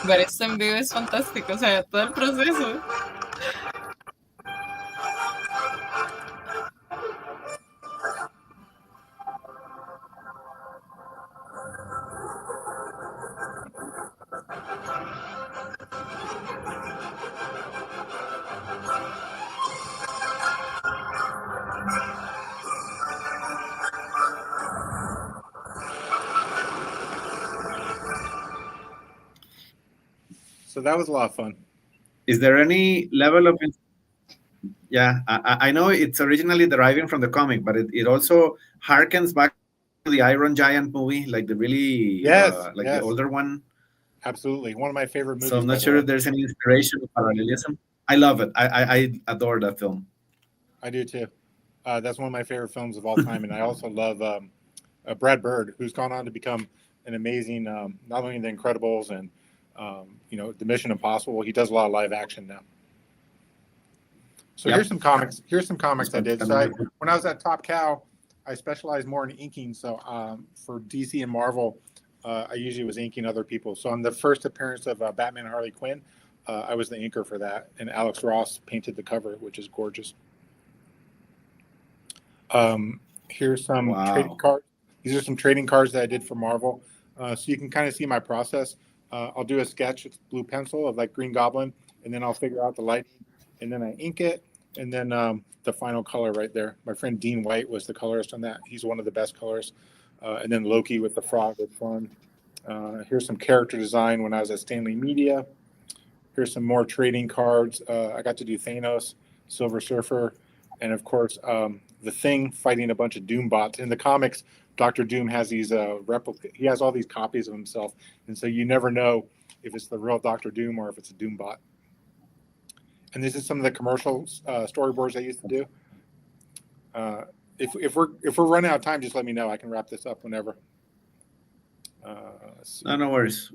Ver esto en vivo es fantástico, o sea, todo el proceso. So that was a lot of fun. Is there any level of... Yeah, I know it's originally deriving from the comic, but it also harkens back to the Iron Giant movie, like the really, the older one. Absolutely. One of my favorite movies. So I'm not sure if there's any inspiration or parallelism. I love it. I adore that film. I do too. That's one of my favorite films of all time. And I also love Brad Bird, who's gone on to become an amazing, not only The Incredibles and, The Mission Impossible. He does a lot of live action now. So here's some comics. Here's some comics I did. So when I was at Top Cow, I specialized more in inking. So for DC and Marvel, I usually was inking other people. So on the first appearance of Batman and Harley Quinn, I was the inker for that. And Alex Ross painted the cover, which is gorgeous. Here's some trading cards. These are some trading cards that I did for Marvel. So you can kind of see my process. I'll do a sketch with blue pencil of like Green Goblin, and then I'll figure out the lighting, and then I ink it, and then the final color right there. My friend Dean White was the colorist on that. He's one of the best colors. And then Loki with the frog was fun. Here's some character design when I was at Stanley Media. Here's some more trading cards. I got to do Thanos, Silver Surfer, and of course, the Thing fighting a bunch of Doom bots. In the comics, Dr. Doom has these he has all these copies of himself, and so you never know if it's the real Dr. Doom or if it's a Doom bot. And this is some of the commercial storyboards I used to do. if we're running out of time, just let me know. I can wrap this up whenever. No worries.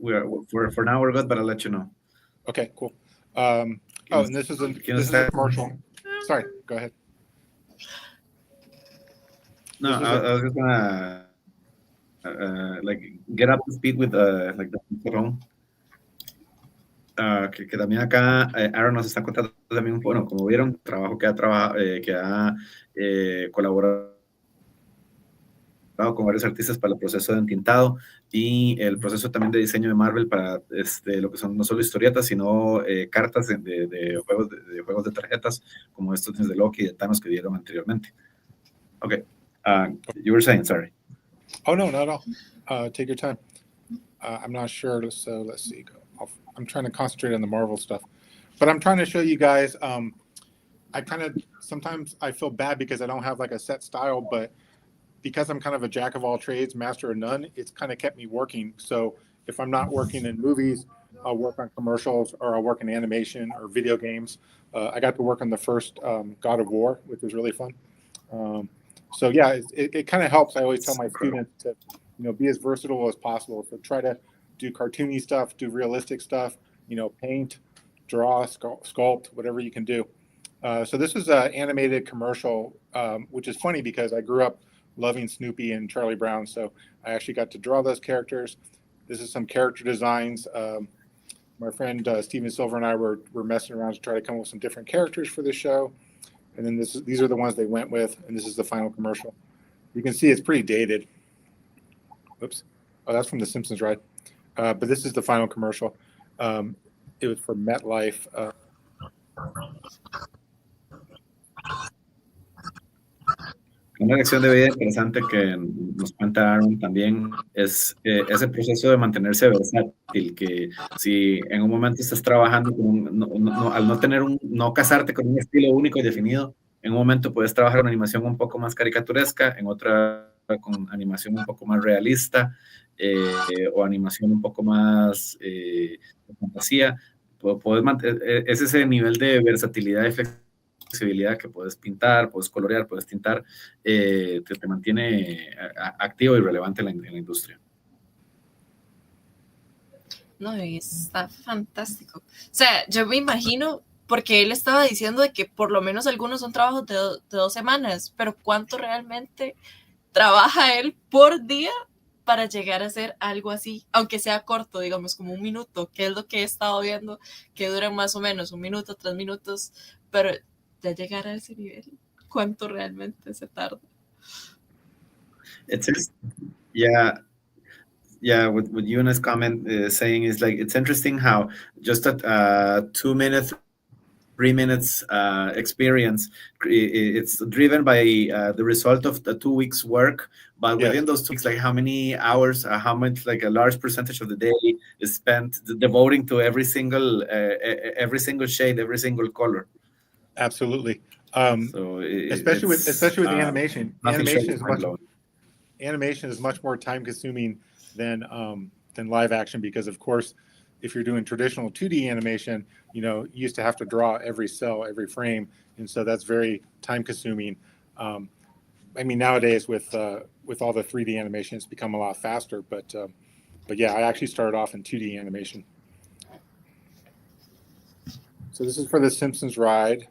For now we're good, but I'll let you know. Okay, cool. And this is a commercial. Sorry, go ahead. No, I was just gonna like get up to speed with like the pizarrón. Que también acá Aaron nos está contando también, bueno, como vieron, trabajo que ha colaborado con varios artistas para el proceso de entintado y el proceso también de diseño de Marvel para lo que son no solo historietas, sino cartas de juegos de tarjetas, como estos de Loki y de Thanos que dieron anteriormente. Okay, you were saying, sorry. Oh, no, not at all. Take your time. I'm not sure, so let's see. I'm trying to concentrate on the Marvel stuff, but I'm trying to show you guys. Sometimes I feel bad because I don't have like a set style, but because I'm kind of a jack of all trades, master of none, it's kind of kept me working. So if I'm not working in movies, I'll work on commercials, or I'll work in animation or video games. I got to work on the first God of War, which was really fun. So yeah, it kind of helps. I always tell my students to, be as versatile as possible. So try to do cartoony stuff, do realistic stuff, paint, draw, sculpt, whatever you can do. So this is an animated commercial, which is funny because I grew up loving Snoopy and Charlie Brown. So I actually got to draw those characters. This is some character designs. My friend Steven Silver and I were messing around to try to come up with some different characters for the show. And then these are the ones they went with, and this is the final commercial. You can see it's pretty dated. Oops. Oh, that's from The Simpsons, right? But this is the final commercial. It was for MetLife. Una lección de vida interesante que nos cuenta Aaron también es ese proceso de mantenerse versátil, que si en un momento estás trabajando al no casarte con un estilo único y definido, en un momento puedes trabajar en animación un poco más caricaturesca, en otra con animación un poco más realista, o animación un poco más de fantasía. Es ese nivel de versatilidad y flexibilidad que puedes pintar, puedes colorear, puedes tintar, te mantiene activo y relevante en la industria. No, está fantástico. O sea, yo me imagino, porque él estaba diciendo de que por lo menos algunos son trabajos de 2 semanas, pero ¿cuánto realmente trabaja él por día para llegar a hacer algo así? Aunque sea corto, digamos, como 1 minuto, que es lo que he estado viendo, que duran más o menos 1 minuto, 3 minutos, pero ya llegar a ese nivel, ¿cuánto realmente se tarda? What Yuna's comment saying is like, it's interesting how just a 2 minute, 3 minutes experience, it's driven by the result of the 2 weeks work, but within those 2 weeks, like how many hours, how much, like a large percentage of the day is spent devoting to every single shade, every single color. Absolutely. So especially with animation. Animation is much more time consuming than live action, because of course, if you're doing traditional 2D animation, you used to have to draw every cell, every frame, and so that's very time consuming. I mean, nowadays with all the 3D animation, it's become a lot faster. But yeah, I actually started off in 2D animation. So this is for the Simpsons ride,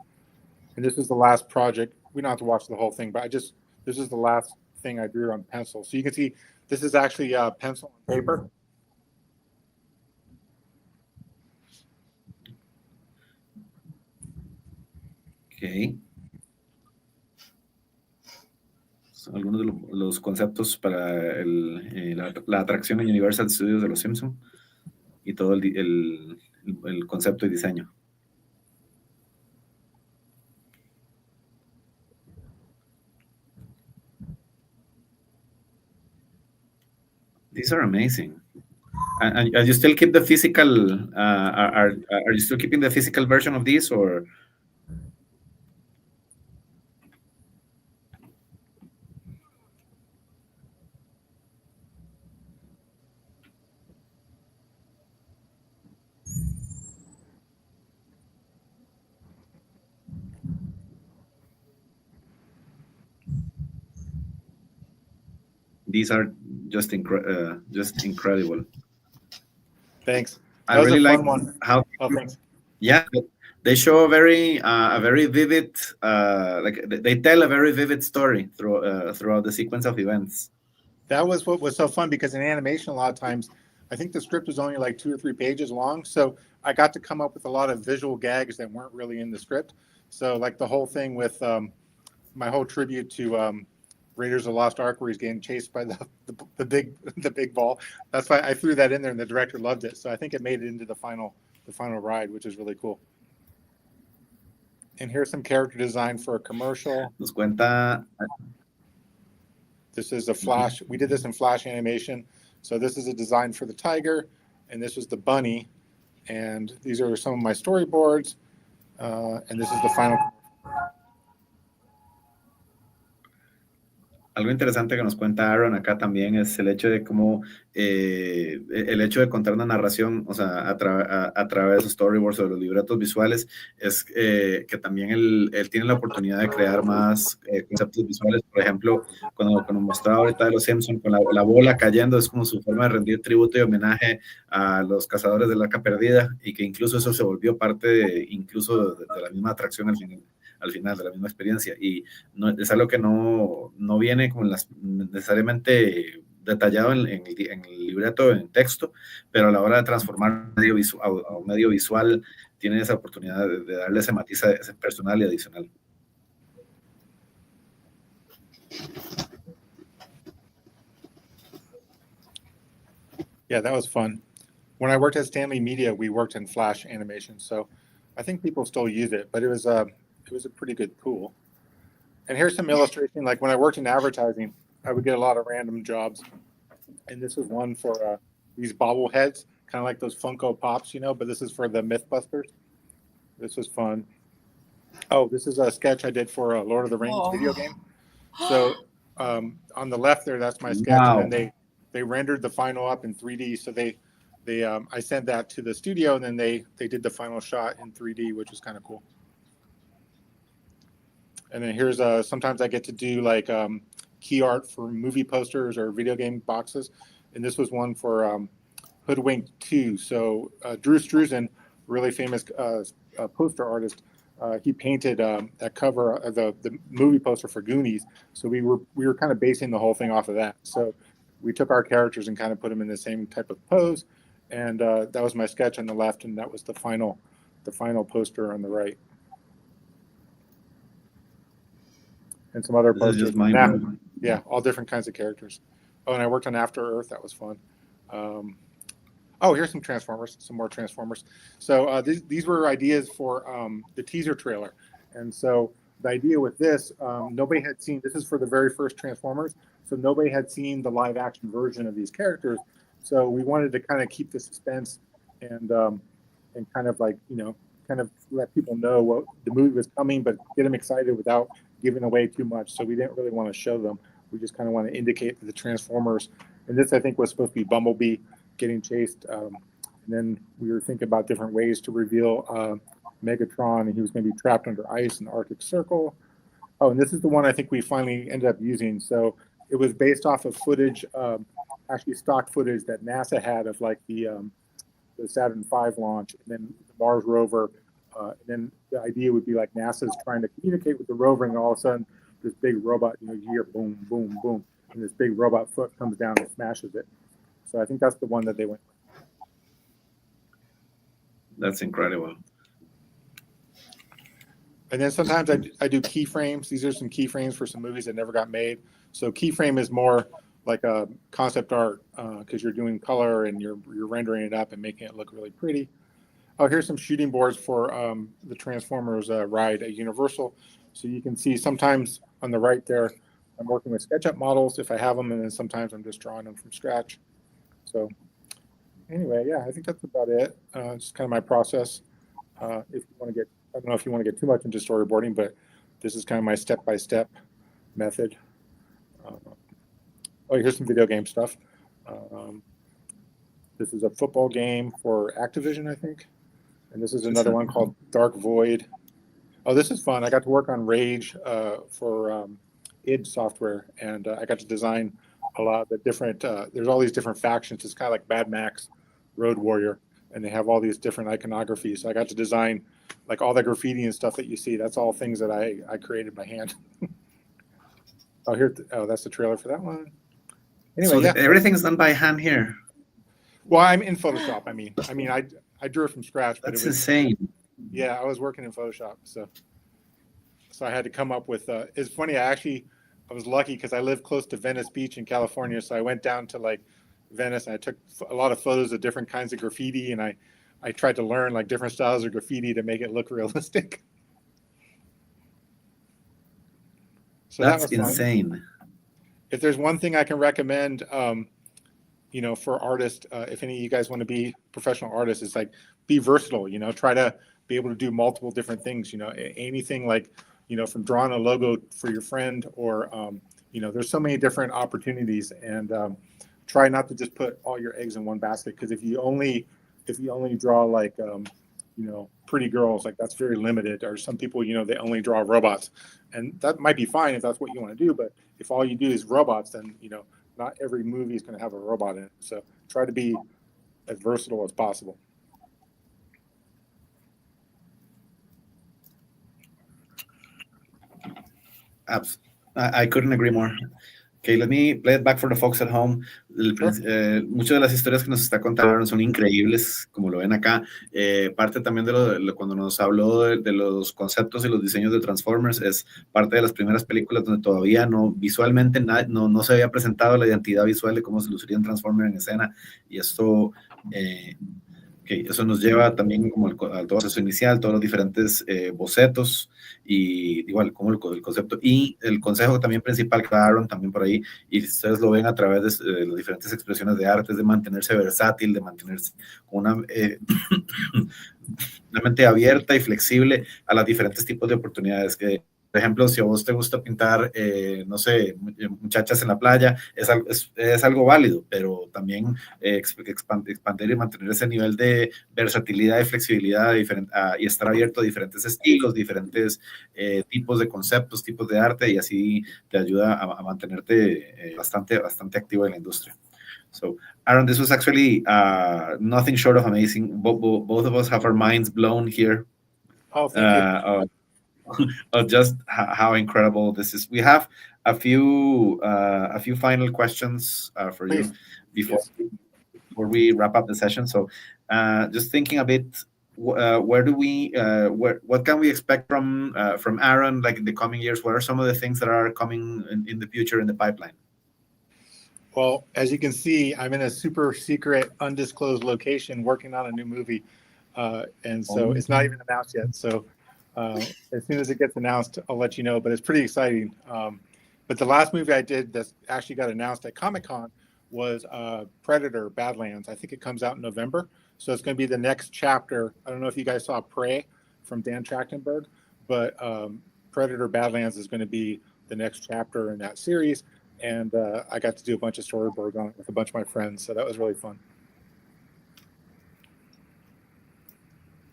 and this is the last project. We don't have to watch the whole thing, but this is the last thing I drew on pencil. So you can see this is actually pencil and paper. Okay. Son algunos de los conceptos para la atracción en Universal Studios de los Simpsons y todo el concepto y diseño. These are amazing. And you still keep the physical? Are you still keeping the physical version of these, or? these are just incredible. Thanks. I really like one. how. Oh, thanks. Yeah, they show a very vivid, like they tell a very vivid story throughout the sequence of events. That was what was so fun, because in animation, a lot of times, I think the script was only like 2 or 3 pages long. So I got to come up with a lot of visual gags that weren't really in the script. So like the whole thing with my whole tribute to Raiders of the Lost Ark, where he's getting chased by the big ball. That's why I threw that in there, and the director loved it. So I think it made it into the final ride, which is really cool. And here's some character design for a commercial. Nos cuenta. This is a Flash. We did this in Flash animation. So this is a design for the tiger, and this was the bunny. And these are some of my storyboards. And this is the final. Algo interesante que nos cuenta Aaron acá también es el hecho de cómo el hecho de contar una narración, o sea, a través de los storyboards o de los libretos visuales, es que también él tiene la oportunidad de crear más conceptos visuales. Por ejemplo, cuando mostraba ahorita de los Simpsons con la bola cayendo, es como su forma de rendir tributo y homenaje a los cazadores del arca perdida, y que incluso eso se volvió parte incluso de la misma atracción al final de la misma experiencia, y no, es algo que no viene como necesariamente detallado en el libreto, en texto, pero a la hora de transformar a un medio visual tiene esa oportunidad de darle ese matiz ese personal y adicional. Yeah, that was fun. When I worked at Stanley Media, we worked in Flash animation, so I think people still use it, but it was a pretty good tool. And here's some illustration. Like when I worked in advertising, I would get a lot of random jobs, and this is one for these bobbleheads, kind of like those Funko Pops, but this is for the Mythbusters. This was fun. Oh, this is a sketch I did for a Lord of the Rings video game. So on the left there, that's my sketch. Wow. And then they rendered the final up in 3D. So I sent that to the studio, and then they did the final shot in 3D, which was kind of cool. And then here's sometimes I get to do like key art for movie posters or video game boxes. And this was one for Hoodwinked 2. So Drew Struzan, really famous poster artist, he painted that cover of the movie poster for Goonies. So we were kind of basing the whole thing off of that. So we took our characters and kind of put them in the same type of pose. And that was my sketch on the left, and that was the final poster on the right. And some other posters. Yeah, all different kinds of characters. Oh, and I worked on After Earth. That was fun. Here's some Transformers, some more Transformers. So these were ideas for the teaser trailer. And so the idea with this, nobody had seen, this is for the very first Transformers. So nobody had seen the live action version of these characters. So we wanted to kind of keep the suspense and kind of like, kind of let people know what the movie was coming, but get them excited without giving away too much. So we didn't really want to show them. We just kind of want to indicate that the Transformers, and this I think was supposed to be Bumblebee getting chased. And then we were thinking about different ways to reveal Megatron, and he was going to be trapped under ice in the Arctic Circle. Oh, and this is the one I think we finally ended up using. So it was based off of footage, actually stock footage that NASA had of like the Saturn V launch, and then the Mars rover. And then the idea would be like NASA's trying to communicate with the rover, and all of a sudden this big robot, you hear boom, boom, boom, and this big robot foot comes down and smashes it. So I think that's the one that they went with. That's incredible. And then sometimes I do keyframes. These are some keyframes for some movies that never got made. So keyframe is more like a concept art because you're doing color and you're rendering it up and making it look really pretty. Oh, here's some shooting boards for the Transformers ride at Universal. So you can see sometimes on the right there, I'm working with SketchUp models if I have them, and then sometimes I'm just drawing them from scratch. So anyway, yeah, I think that's about it. It's kind of my process. If you want to get, I don't know if you want to get too much into storyboarding, but this is kind of my step-by-step method. Here's some video game stuff. This is a football game for Activision, I think. And this is another one called Dark Void. Oh, this is fun. I got to work on Rage for id Software, and I got to design a lot of the different. There's all these different factions. It's kind of like Mad Max, Road Warrior, and they have all these different iconographies. So I got to design like all the graffiti and stuff that you see. That's all things that I created by hand. That's the trailer for that one. Anyway, so everything's done by hand here. Well, I'm in Photoshop. I mean, I drew it from scratch. But That's insane. Yeah, I was working in Photoshop, so I had to come up with. It's funny. I was lucky because I live close to Venice Beach in California, so I went down to like Venice and I took a lot of photos of different kinds of graffiti, and I tried to learn like different styles of graffiti to make it look realistic. So that's insane. If there's one thing I can recommend, for artists, if any of you guys want to be professional artists, it's like be versatile. Try to be able to do multiple different things. Anything like from drawing a logo for your friend, or there's so many different opportunities, and try not to just put all your eggs in one basket. Because if you only draw like pretty girls, like that's very limited. Or some people they only draw robots, and that might be fine if that's what you want to do. But if all you do is robots, then not every movie is going to have a robot in it. So try to be as versatile as possible. I couldn't agree more. Okay, let me play it back for the folks at home. Muchas de las historias que nos está contando son increíbles, como lo ven acá. Parte también de cuando nos habló de los conceptos y los diseños de Transformers, es parte de las primeras películas donde todavía visualmente no se había presentado la identidad visual de cómo se luciría un Transformer en escena, y esto... eso nos lleva también como al todo el proceso inicial, todos los diferentes bocetos, y igual como el concepto y el consejo también principal que daron también por ahí, y ustedes lo ven a través de las diferentes expresiones de arte, es de mantenerse versátil, de mantenerse con una mente abierta y flexible a los diferentes tipos de oportunidades que... Por ejemplo, si a vos te gusta pintar, no sé, muchachas en la playa, es algo válido, pero también expandir y mantener ese nivel de versatilidad y flexibilidad y estar abierto a diferentes estilos, diferentes tipos de conceptos, tipos de arte, y así te ayuda a mantenerte bastante activo en la industria. So, Aaron, this was actually nothing short of amazing. Both of us have our minds blown here. Oh, thank you. Of just how incredible this is. We have a few final questions for you before we wrap up the session. So just thinking a bit, what can we expect from Aaron, like in the coming years? What are some of the things that are coming in the future in the pipeline? Well, as you can see, I'm in a super secret, undisclosed location working on a new movie, and so it's not even announced yet. So as soon as it gets announced, I'll let you know, but it's pretty exciting. But the last movie I did that actually got announced at Comic-Con was Predator Badlands. I think it comes out in November. So it's going to be the next chapter. I don't know if you guys saw Prey from Dan Trachtenberg, but Predator Badlands is going to be the next chapter in that series. And I got to do a bunch of storyboards on it with a bunch of my friends. So that was really fun.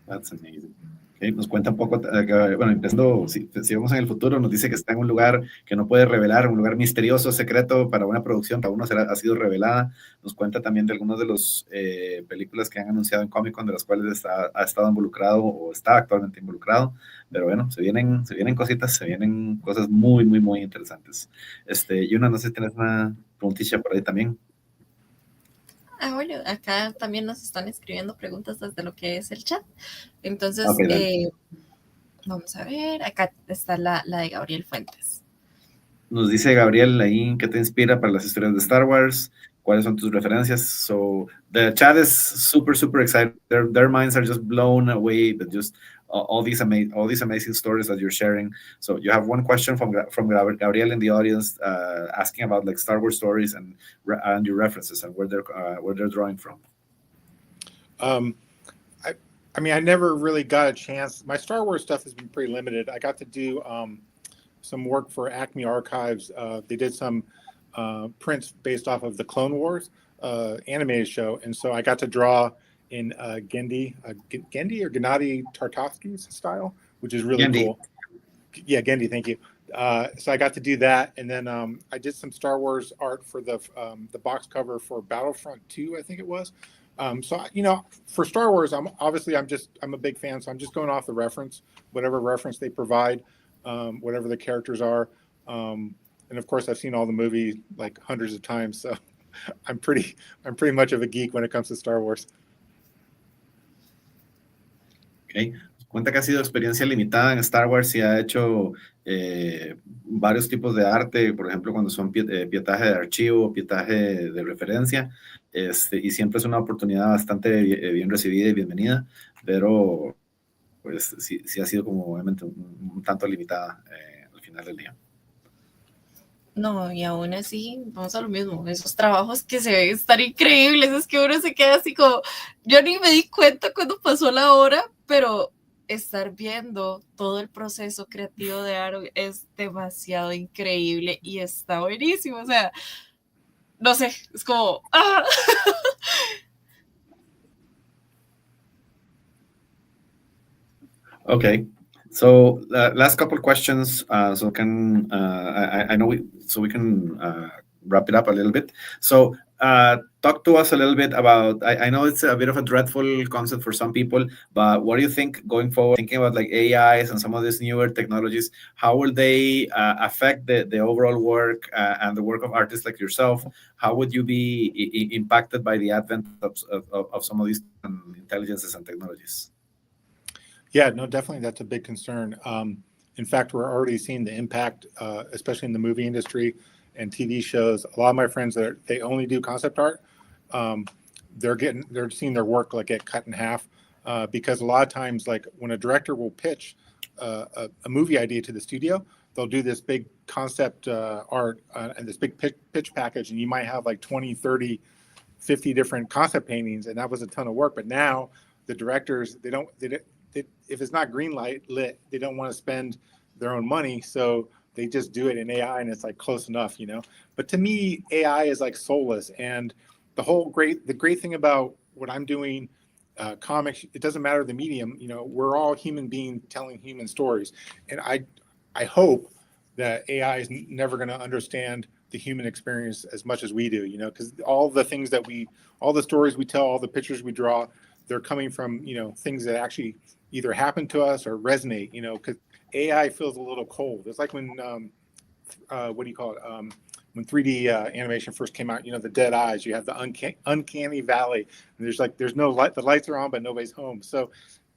That's amazing. Okay, nos cuenta un poco, bueno, empezando, si vamos en el futuro, nos dice que está en un lugar que no puede revelar, un lugar misterioso, secreto para una producción que aún no ha sido revelada. Nos cuenta también de algunas de las películas que han anunciado en Comic-Con, de las cuales ha estado involucrado o está actualmente involucrado. Pero bueno, se vienen cositas, se vienen cosas muy, muy, muy interesantes. Yuna, no sé si tienes una preguntilla por ahí también. Bueno, acá también nos están escribiendo preguntas desde lo que es el chat. Entonces, vamos a ver, acá está la de Gabriel Fuentes. Nos dice Gabriel ahí, ¿qué te inspira para las historias de Star Wars? ¿Cuáles son tus referencias? So, the chat is super, super excited. Their minds are just blown away, but just all these amazing stories that you're sharing. So you have one question from Gabriel in the audience asking about like Star Wars stories and your references and where they're drawing from. I mean, I never really got a chance. My Star Wars stuff has been pretty limited. I got to do some work for Acme Archives. They did some prints based off of the Clone Wars animated show, and so I got to draw in Genndy or Gennady Tartakovsky's style, which is really cool. Yeah, Genndy, thank you. So I got to do that, and then I did some Star Wars art for the box cover for Battlefront 2, I think it was. So you know, for Star Wars, I'm a big fan, so I'm just going off the reference, whatever reference they provide, whatever the characters are, and of course I've seen all the movies like hundreds of times, so I'm pretty much of a geek when it comes to Star Wars. Okay. Cuenta que ha sido experiencia limitada en Star Wars y ha hecho varios tipos de arte, por ejemplo, cuando son pietaje de archivo, pietaje de referencia, y siempre es una oportunidad bastante bien recibida y bienvenida, pero pues sí ha sido como obviamente un tanto limitada al final del día. No, y aún así, vamos a lo mismo, esos trabajos que se ven estar increíbles, es que uno se queda así como, yo ni me di cuenta cuando pasó la hora, pero estar viendo todo el proceso creativo de Aaron es demasiado increíble y está buenísimo, o sea, no sé, es como, ¡ah! Okay, so last couple questions, so can I know we can wrap it up a little bit. So talk to us a little bit about. I know it's a bit of a dreadful concept for some people, but what do you think going forward? Thinking about like AIs and some of these newer technologies, how will they affect the overall work and the work of artists like yourself? How would you be impacted by the advent of some of these intelligences and technologies? Yeah, no, definitely that's a big concern. In fact, we're already seeing the impact, especially in the movie industry and TV shows. A lot of my friends they only do concept art. They're seeing their work like get cut in half because a lot of times, like when a director will pitch a movie idea to the studio, they'll do this big concept art and this big pitch package, and you might have like 20, 30, 50 different concept paintings, and that was a ton of work. But now the directors, if it's not green light lit, they don't want to spend their own money, so they just do it in AI, and it's like close enough, you know. But to me, AI is like soulless, and the great thing about what I'm doing, comics, it doesn't matter the medium, you know. We're all human beings telling human stories, and I hope that AI is never going to understand the human experience as much as we do, you know, because all the stories we tell, all the pictures we draw, they're coming from, you know, things that actually either happen to us or resonate, you know, because AI feels a little cold. It's like when, what do you call it? When 3D animation first came out, you know, the dead eyes, you have the uncanny valley, and there's no light, the lights are on, but nobody's home. So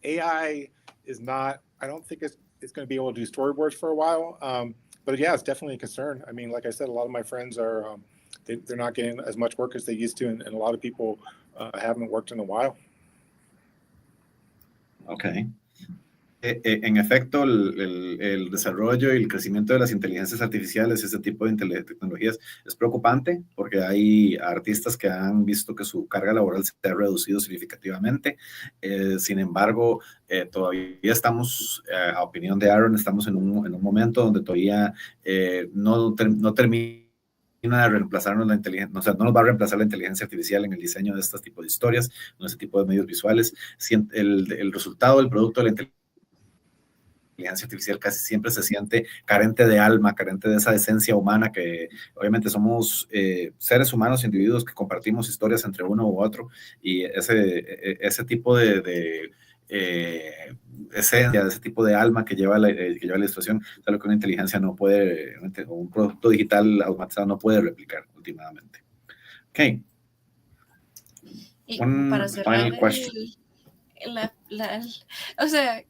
AI is not, I don't think it's going to be able to do storyboards for a while. But yeah, it's definitely a concern. I mean, like I said, a lot of my friends are, they're not getting as much work as they used to, and a lot of people haven't worked in a while. Okay. En efecto, el desarrollo y el crecimiento de las inteligencias artificiales, ese tipo de tecnologías, es preocupante porque hay artistas que han visto que su carga laboral se ha reducido significativamente. Sin embargo, todavía estamos, a opinión de Aaron, estamos en un momento donde todavía no termina de reemplazarnos la inteligencia, o sea, no nos va a reemplazar la inteligencia artificial en el diseño de este tipo de historias, en este tipo de medios visuales. El resultado, el producto de la inteligencia artificial casi siempre se siente carente de alma, carente de esa esencia humana que obviamente somos seres humanos, individuos que compartimos historias entre uno u otro, y ese tipo de esencia, de ese tipo de alma que lleva la ilustración, es lo que una inteligencia no puede, o un producto digital automatizado no puede replicar últimamente. Ok. Y para cerrar o sea,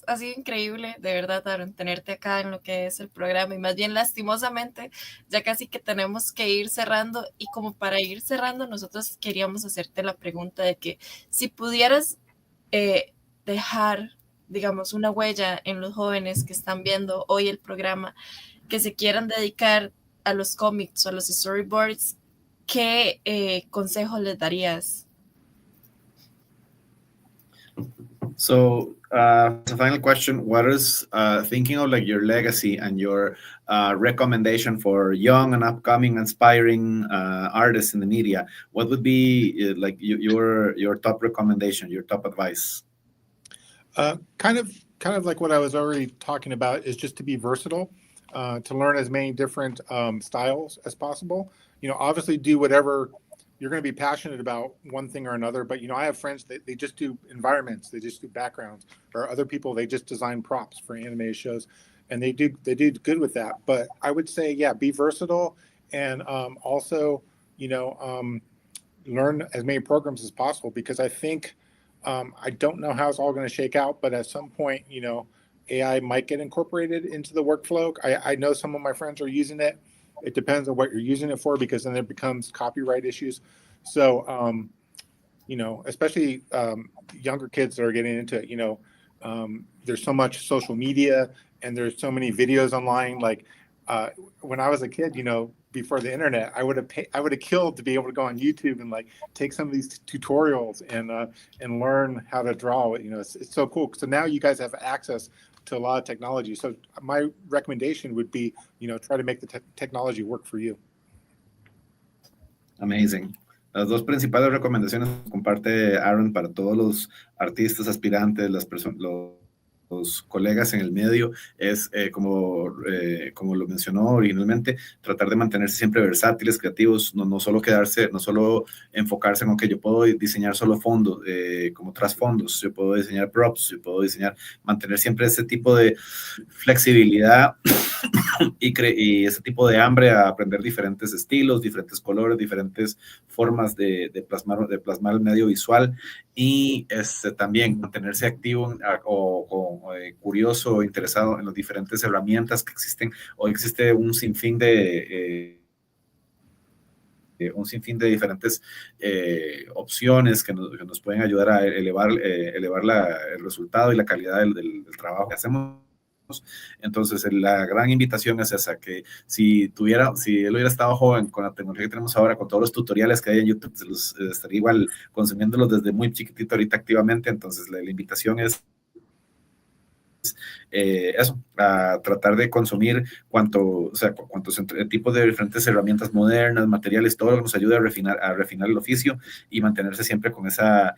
ha sido increíble, de verdad, Aaron, tenerte acá en lo que es el programa, y más bien lastimosamente ya casi que tenemos que ir cerrando, y como para ir cerrando nosotros queríamos hacerte la pregunta de que si pudieras dejar, digamos, una huella en los jóvenes que están viendo hoy el programa, que se quieran dedicar a los cómics o a los storyboards, ¿qué consejo les darías? So, as a final question, what is thinking of like your legacy and your recommendation for young and upcoming aspiring artists in the media? What would be like your top recommendation, your top advice? Kind of like what I was already talking about, is just to be versatile. to learn as many different styles as possible. Obviously do whatever you're going to be passionate about, one thing or another. But, I have friends that they just do environments, they just do backgrounds, or other people, they just design props for animated shows, and they do good with that. But I would say, yeah, be versatile, and also, learn as many programs as possible, because I think, I don't know how it's all going to shake out, but at some point, AI might get incorporated into the workflow. I know some of my friends are using it. It depends on what you're using it for, because then it becomes copyright issues. So, especially younger kids that are getting into it, there's so much social media and there's so many videos online. Like when I was a kid, before the internet, I would have killed to be able to go on YouTube and like take some of these tutorials and learn how to draw. It's so cool. So now you guys have access to a lot of technology. So my recommendation would be, try to make the technology work for you. Amazing. Las dos principales recomendaciones que comparte Aaron para todos los artistas aspirantes, los colegas en el medio, es como lo mencionó originalmente, tratar de mantenerse siempre versátiles, creativos, no solo enfocarse en, ok, yo puedo diseñar solo fondos, como trasfondos, yo puedo diseñar props, yo puedo mantener siempre ese tipo de flexibilidad y ese tipo de hambre a aprender diferentes estilos, diferentes colores, diferentes formas de plasmar el medio visual, y también mantenerse activo curioso, interesado en las diferentes herramientas que existen. Hoy existe un sinfín de diferentes opciones que nos pueden ayudar a elevar el resultado y la calidad del trabajo que hacemos. Entonces, la gran invitación es esa, que si él hubiera estado joven con la tecnología que tenemos ahora, con todos los tutoriales que hay en YouTube, estaría igual consumiéndolos desde muy chiquitito ahorita activamente. Entonces, la invitación es a tratar de consumir cuantos tipos de diferentes herramientas modernas, materiales, todo lo que nos ayude a refinar el oficio y mantenerse siempre con esa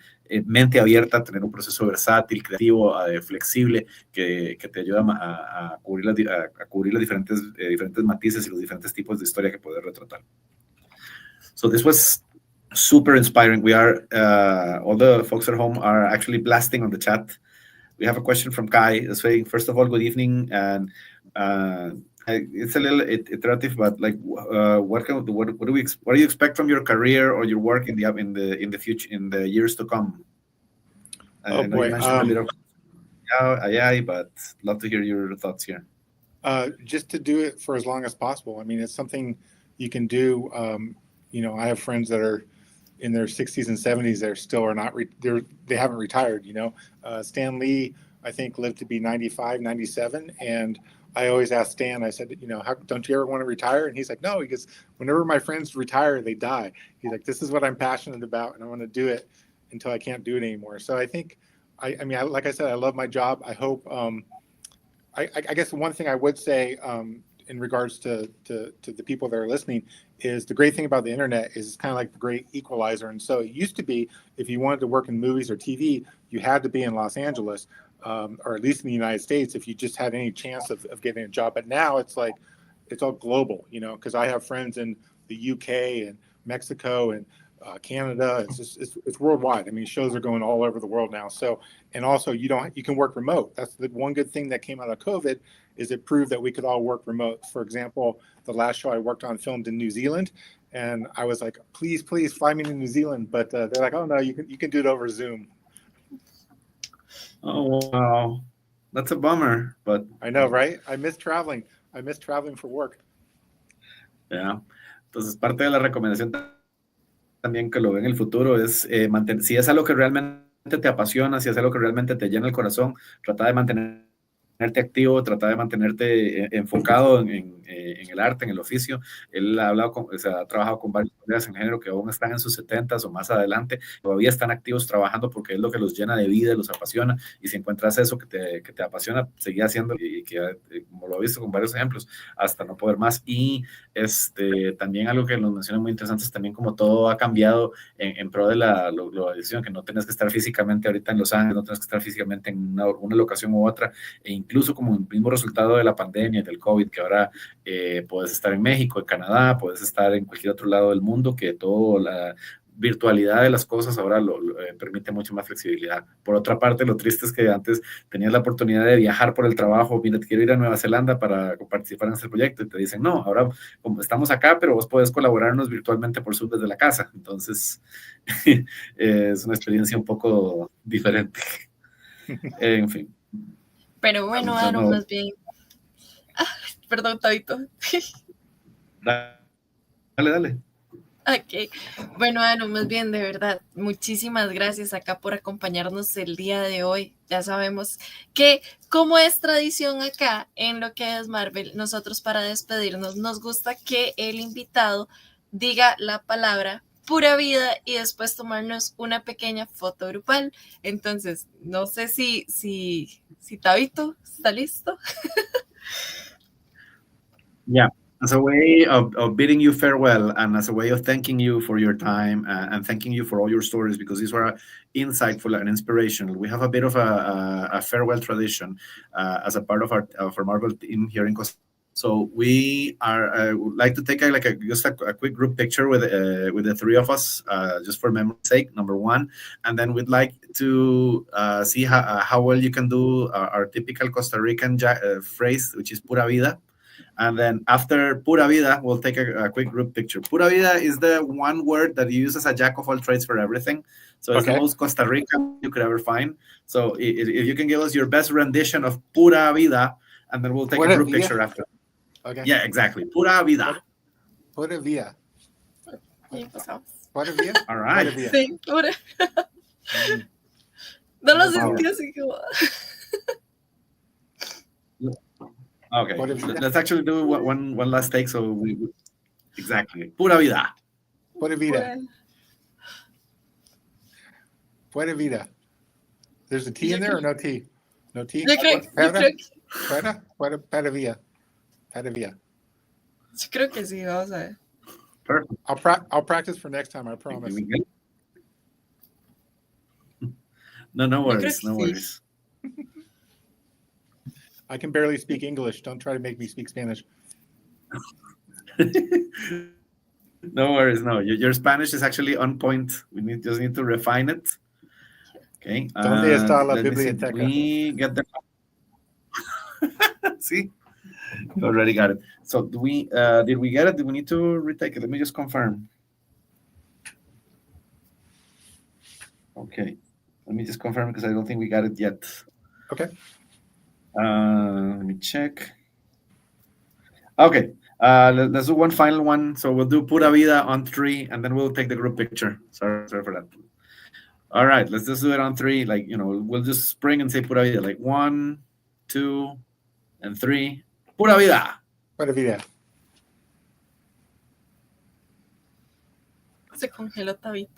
mente abierta, tener un proceso versátil, creativo, flexible, que te ayuda a cubrir las diferentes matices y los diferentes tipos de historia que puedes retratar. So this was super inspiring. We are, all the folks at home are actually blasting on the chat. We have a question from Kai saying, first of all, good evening. And it's a little iterative, but like, what do you expect from your career or your work in the future, in the years to come? Oh boy, you mentioned a little AI, but love to hear your thoughts here. Just to do it for as long as possible. I mean, it's something you can do. I have friends that are in their 60s and 70s, they haven't retired. Stan Lee, I think, lived to be 95, 97, and I always ask Stan, I said, don't you ever want to retire? And he's like, no, because whenever my friends retire, they die. He's like, this is what I'm passionate about, and I want to do it until I can't do it anymore. So I think, like I said, I love my job. I hope, I guess one thing I would say in regards to the people that are listening is the great thing about the internet is it's kind of like the great equalizer. And so it used to be, if you wanted to work in movies or TV, you had to be in Los Angeles, or at least in the United States, if you just had any chance of getting a job. But now it's like, it's all global, because I have friends in the UK and Mexico and Canada. It's worldwide. I mean, shows are going all over the world now. So, and also you can work remote. That's the one good thing that came out of COVID, is it proved that we could all work remote. For example, the last show I worked on filmed in New Zealand, and I was like, please fly me to New Zealand. But they're like, oh no, you can do it over Zoom. Oh, wow. That's a bummer, but I know, right? I miss traveling for work. Yeah. Entonces, parte de la recomendación también que lo ve en el futuro es si es algo que realmente te apasiona, si es algo que realmente te llena el corazón, trata de mantenerte activo, trata de mantenerte enfocado en en el arte, en el oficio. Él ha hablado o sea, ha trabajado con varios colegas en género que aún están en sus 70s o más adelante, todavía están activos trabajando porque es lo que los llena de vida, los apasiona, y si encuentras eso que te apasiona, seguir haciendo, y que, como lo he visto con varios ejemplos, hasta no poder más. Y también algo que nos menciona muy interesante es también como todo ha cambiado en pro de la globalización, que no tenés que estar físicamente ahorita en Los Ángeles, no tenés que estar físicamente en una locación u otra, e incluso como un mismo resultado de la pandemia, del COVID, que ahora puedes estar en México, en Canadá, puedes estar en cualquier otro lado del mundo, que toda la virtualidad de las cosas ahora permite mucho más flexibilidad. Por otra parte, lo triste es que antes tenías la oportunidad de viajar por el trabajo, mira, te quiero ir a Nueva Zelanda para participar en este proyecto, y te dicen, no, ahora como estamos acá, pero vos podés colaborarnos virtualmente por Zoom desde la casa. Entonces, es una experiencia un poco diferente. En fin. Pero bueno, Aaron, más bien. Perdón, Tabito. Dale. Ok, bueno, Aaron, más bien, de verdad, muchísimas gracias acá por acompañarnos el día de hoy. Ya sabemos que, como es tradición acá en lo que es Marvel, nosotros para despedirnos nos gusta que el invitado diga la palabra pura vida y después tomarnos una pequeña foto grupal. Entonces, no sé si Tabito está listo. Yeah. As a way of bidding you farewell, and as a way of thanking you for your time, and thanking you for all your stories, because these were insightful and inspirational. We have a bit of a farewell tradition as a part of our Marvel team here in Costa. So we would like to take just a quick group picture with the three of us, just for memory's sake, number one, and then we'd like to see how well you can do our typical Costa Rican phrase, which is pura vida. And then after pura vida, we'll take a quick group picture. Pura vida is the one word that you use as a jack of all trades for everything. So it's the most Costa Rican you could ever find. So if you can give us your best rendition of pura vida, and then we'll take a group picture after. Okay. Yeah, exactly. Pura vida. Pura vida. Pura vida. All right. Pura vida. Sí, pura. No lo sentí así como... Okay, let's actually do one last take. So exactly, pura vida. Pura vida. Pura vida. There's a T in there or no T? No T? Yo creo que... Pura vida. Pura vida. Yo creo que sí, vamos a ver. Perfect. I'll practice for next time, I promise. No worries, no worries. I can barely speak English. Don't try to make me speak Spanish. No worries. No, your Spanish is actually on point. We just need to refine it. Okay. ¿Dónde está la biblioteca? We get the. See, you already got it. So did we get it? Do we need to retake it? Let me just confirm. Okay. Let me just confirm because I don't think we got it yet. Okay. Let me check. Okay, let's do one final one. So we'll do pura vida on 3, and then we'll take the group picture. Sorry for that. All right, let's just do it on 3. Like, we'll just spring and say pura vida. Like 1, 2, and 3. Pura vida. Pura vida. Se congeló Tabito.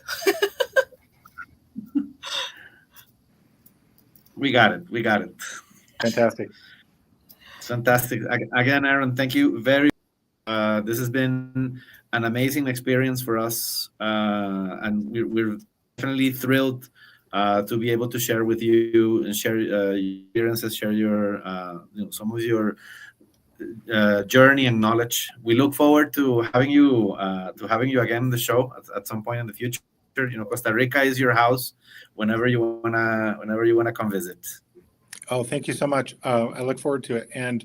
We got it. Fantastic. Again, Aaron, thank you very much. This has been an amazing experience for us, and we're definitely thrilled to be able to share with you and share your experiences, share your some of your journey and knowledge. We look forward to having you again on the show at some point in the future. Costa Rica is your house whenever you wanna come visit. Oh, thank you so much. I look forward to it. And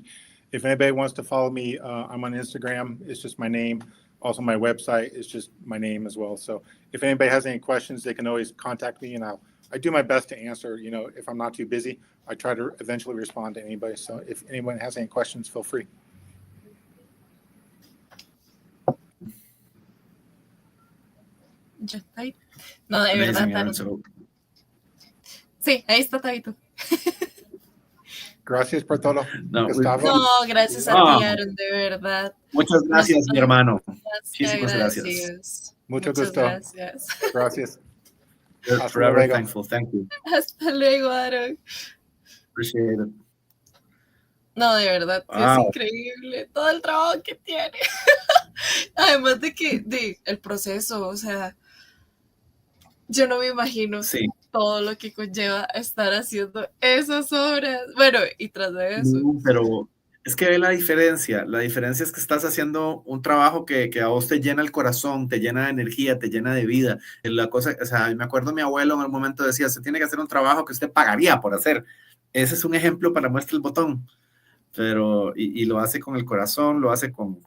if anybody wants to follow me, I'm on Instagram. It's just my name. Also, my website is just my name as well. So if anybody has any questions, they can always contact me, and I do my best to answer. If I'm not too busy, I try to eventually respond to anybody. So if anyone has any questions, feel free. Ya está ahí. No, de verdad, Aaron. Sí, ahí está Tabito. Gracias por todo, No, Gustavo. No, gracias a ti, Aaron, de verdad. muchas gracias, mi hermano. Más Muchísimas gracias. agradecidos. Mucho Muchas gusto. gracias. Gracias. We're Hasta forever luego. thankful. Thank you. Hasta luego, Aaron. Appreciate it. No, de verdad, que es Wow. increíble todo el trabajo que tiene. Además de que el proceso, o sea, yo no me imagino Sí. todo lo que conlleva estar haciendo esas obras. Bueno, y tras de eso. Pero es que ve la diferencia. La diferencia es que estás haciendo un trabajo que a vos te llena el corazón, te llena de energía, te llena de vida. La cosa, o sea, me acuerdo mi abuelo en el momento decía, se tiene que hacer un trabajo que usted pagaría por hacer. Ese es un ejemplo para muestra el botón. Pero, y lo hace con el corazón, lo hace con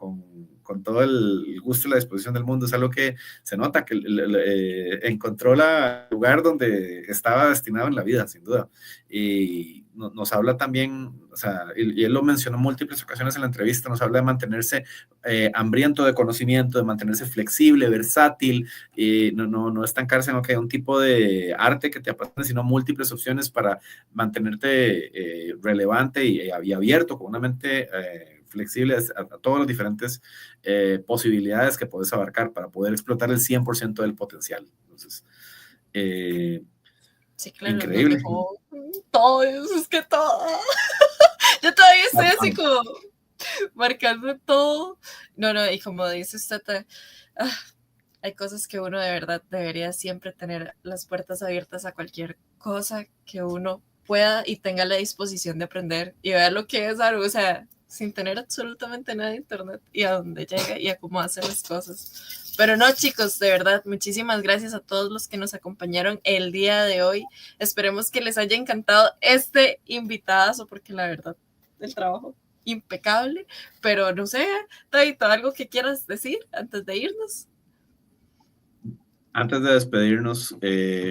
todo el gusto y la disposición del mundo. Es algo que se nota que encontró el lugar donde estaba destinado en la vida, sin duda. Y nos habla también, o sea, y él lo mencionó en múltiples ocasiones en la entrevista, nos habla de mantenerse hambriento de conocimiento, de mantenerse flexible, versátil, y no estancarse en okay, un tipo de arte que te apasiona, sino múltiples opciones para mantenerte relevante y abierto, con una mente flexible a todas las diferentes posibilidades que puedes abarcar para poder explotar el 100% del potencial. Entonces, sí, claro, increíble. Nos dejó todo eso, es que todo. Yo todavía estoy así como marcando todo. No, y como dice usted, hay cosas que uno de verdad debería siempre tener las puertas abiertas a cualquier cosa que uno pueda y tenga la disposición de aprender y ver lo que es algo, o sea, sin tener absolutamente nada de internet y a dónde llega y a cómo hacen las cosas. Pero no, chicos, de verdad, muchísimas gracias a todos los que nos acompañaron el día de hoy. Esperemos que les haya encantado este invitadazo, porque la verdad, el trabajo impecable, pero no sé, Taito, ¿algo que quieras decir antes de irnos? Antes de despedirnos,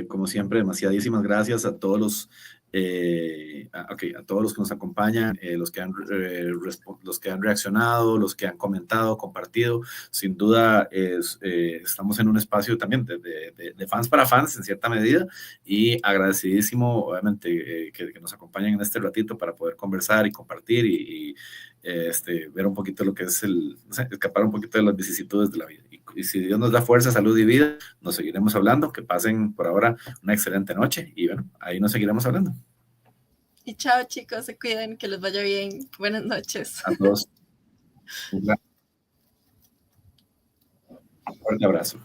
como siempre, demasiadísimas gracias a todos los a todos los que nos acompañan, los que han reaccionado, los que han comentado, compartido. Sin duda, estamos en un espacio también de fans para fans, en cierta medida, y agradecidísimo, obviamente, que nos acompañen en este ratito para poder conversar y compartir y ver un poquito lo que es escapar un poquito de las vicisitudes de la vida. Y si Dios nos da fuerza, salud y vida, nos seguiremos hablando. Que pasen por ahora una excelente noche y bueno, ahí nos seguiremos hablando. Y chao, chicos, se cuiden, que les vaya bien. Buenas noches. A todos. Un fuerte abrazo.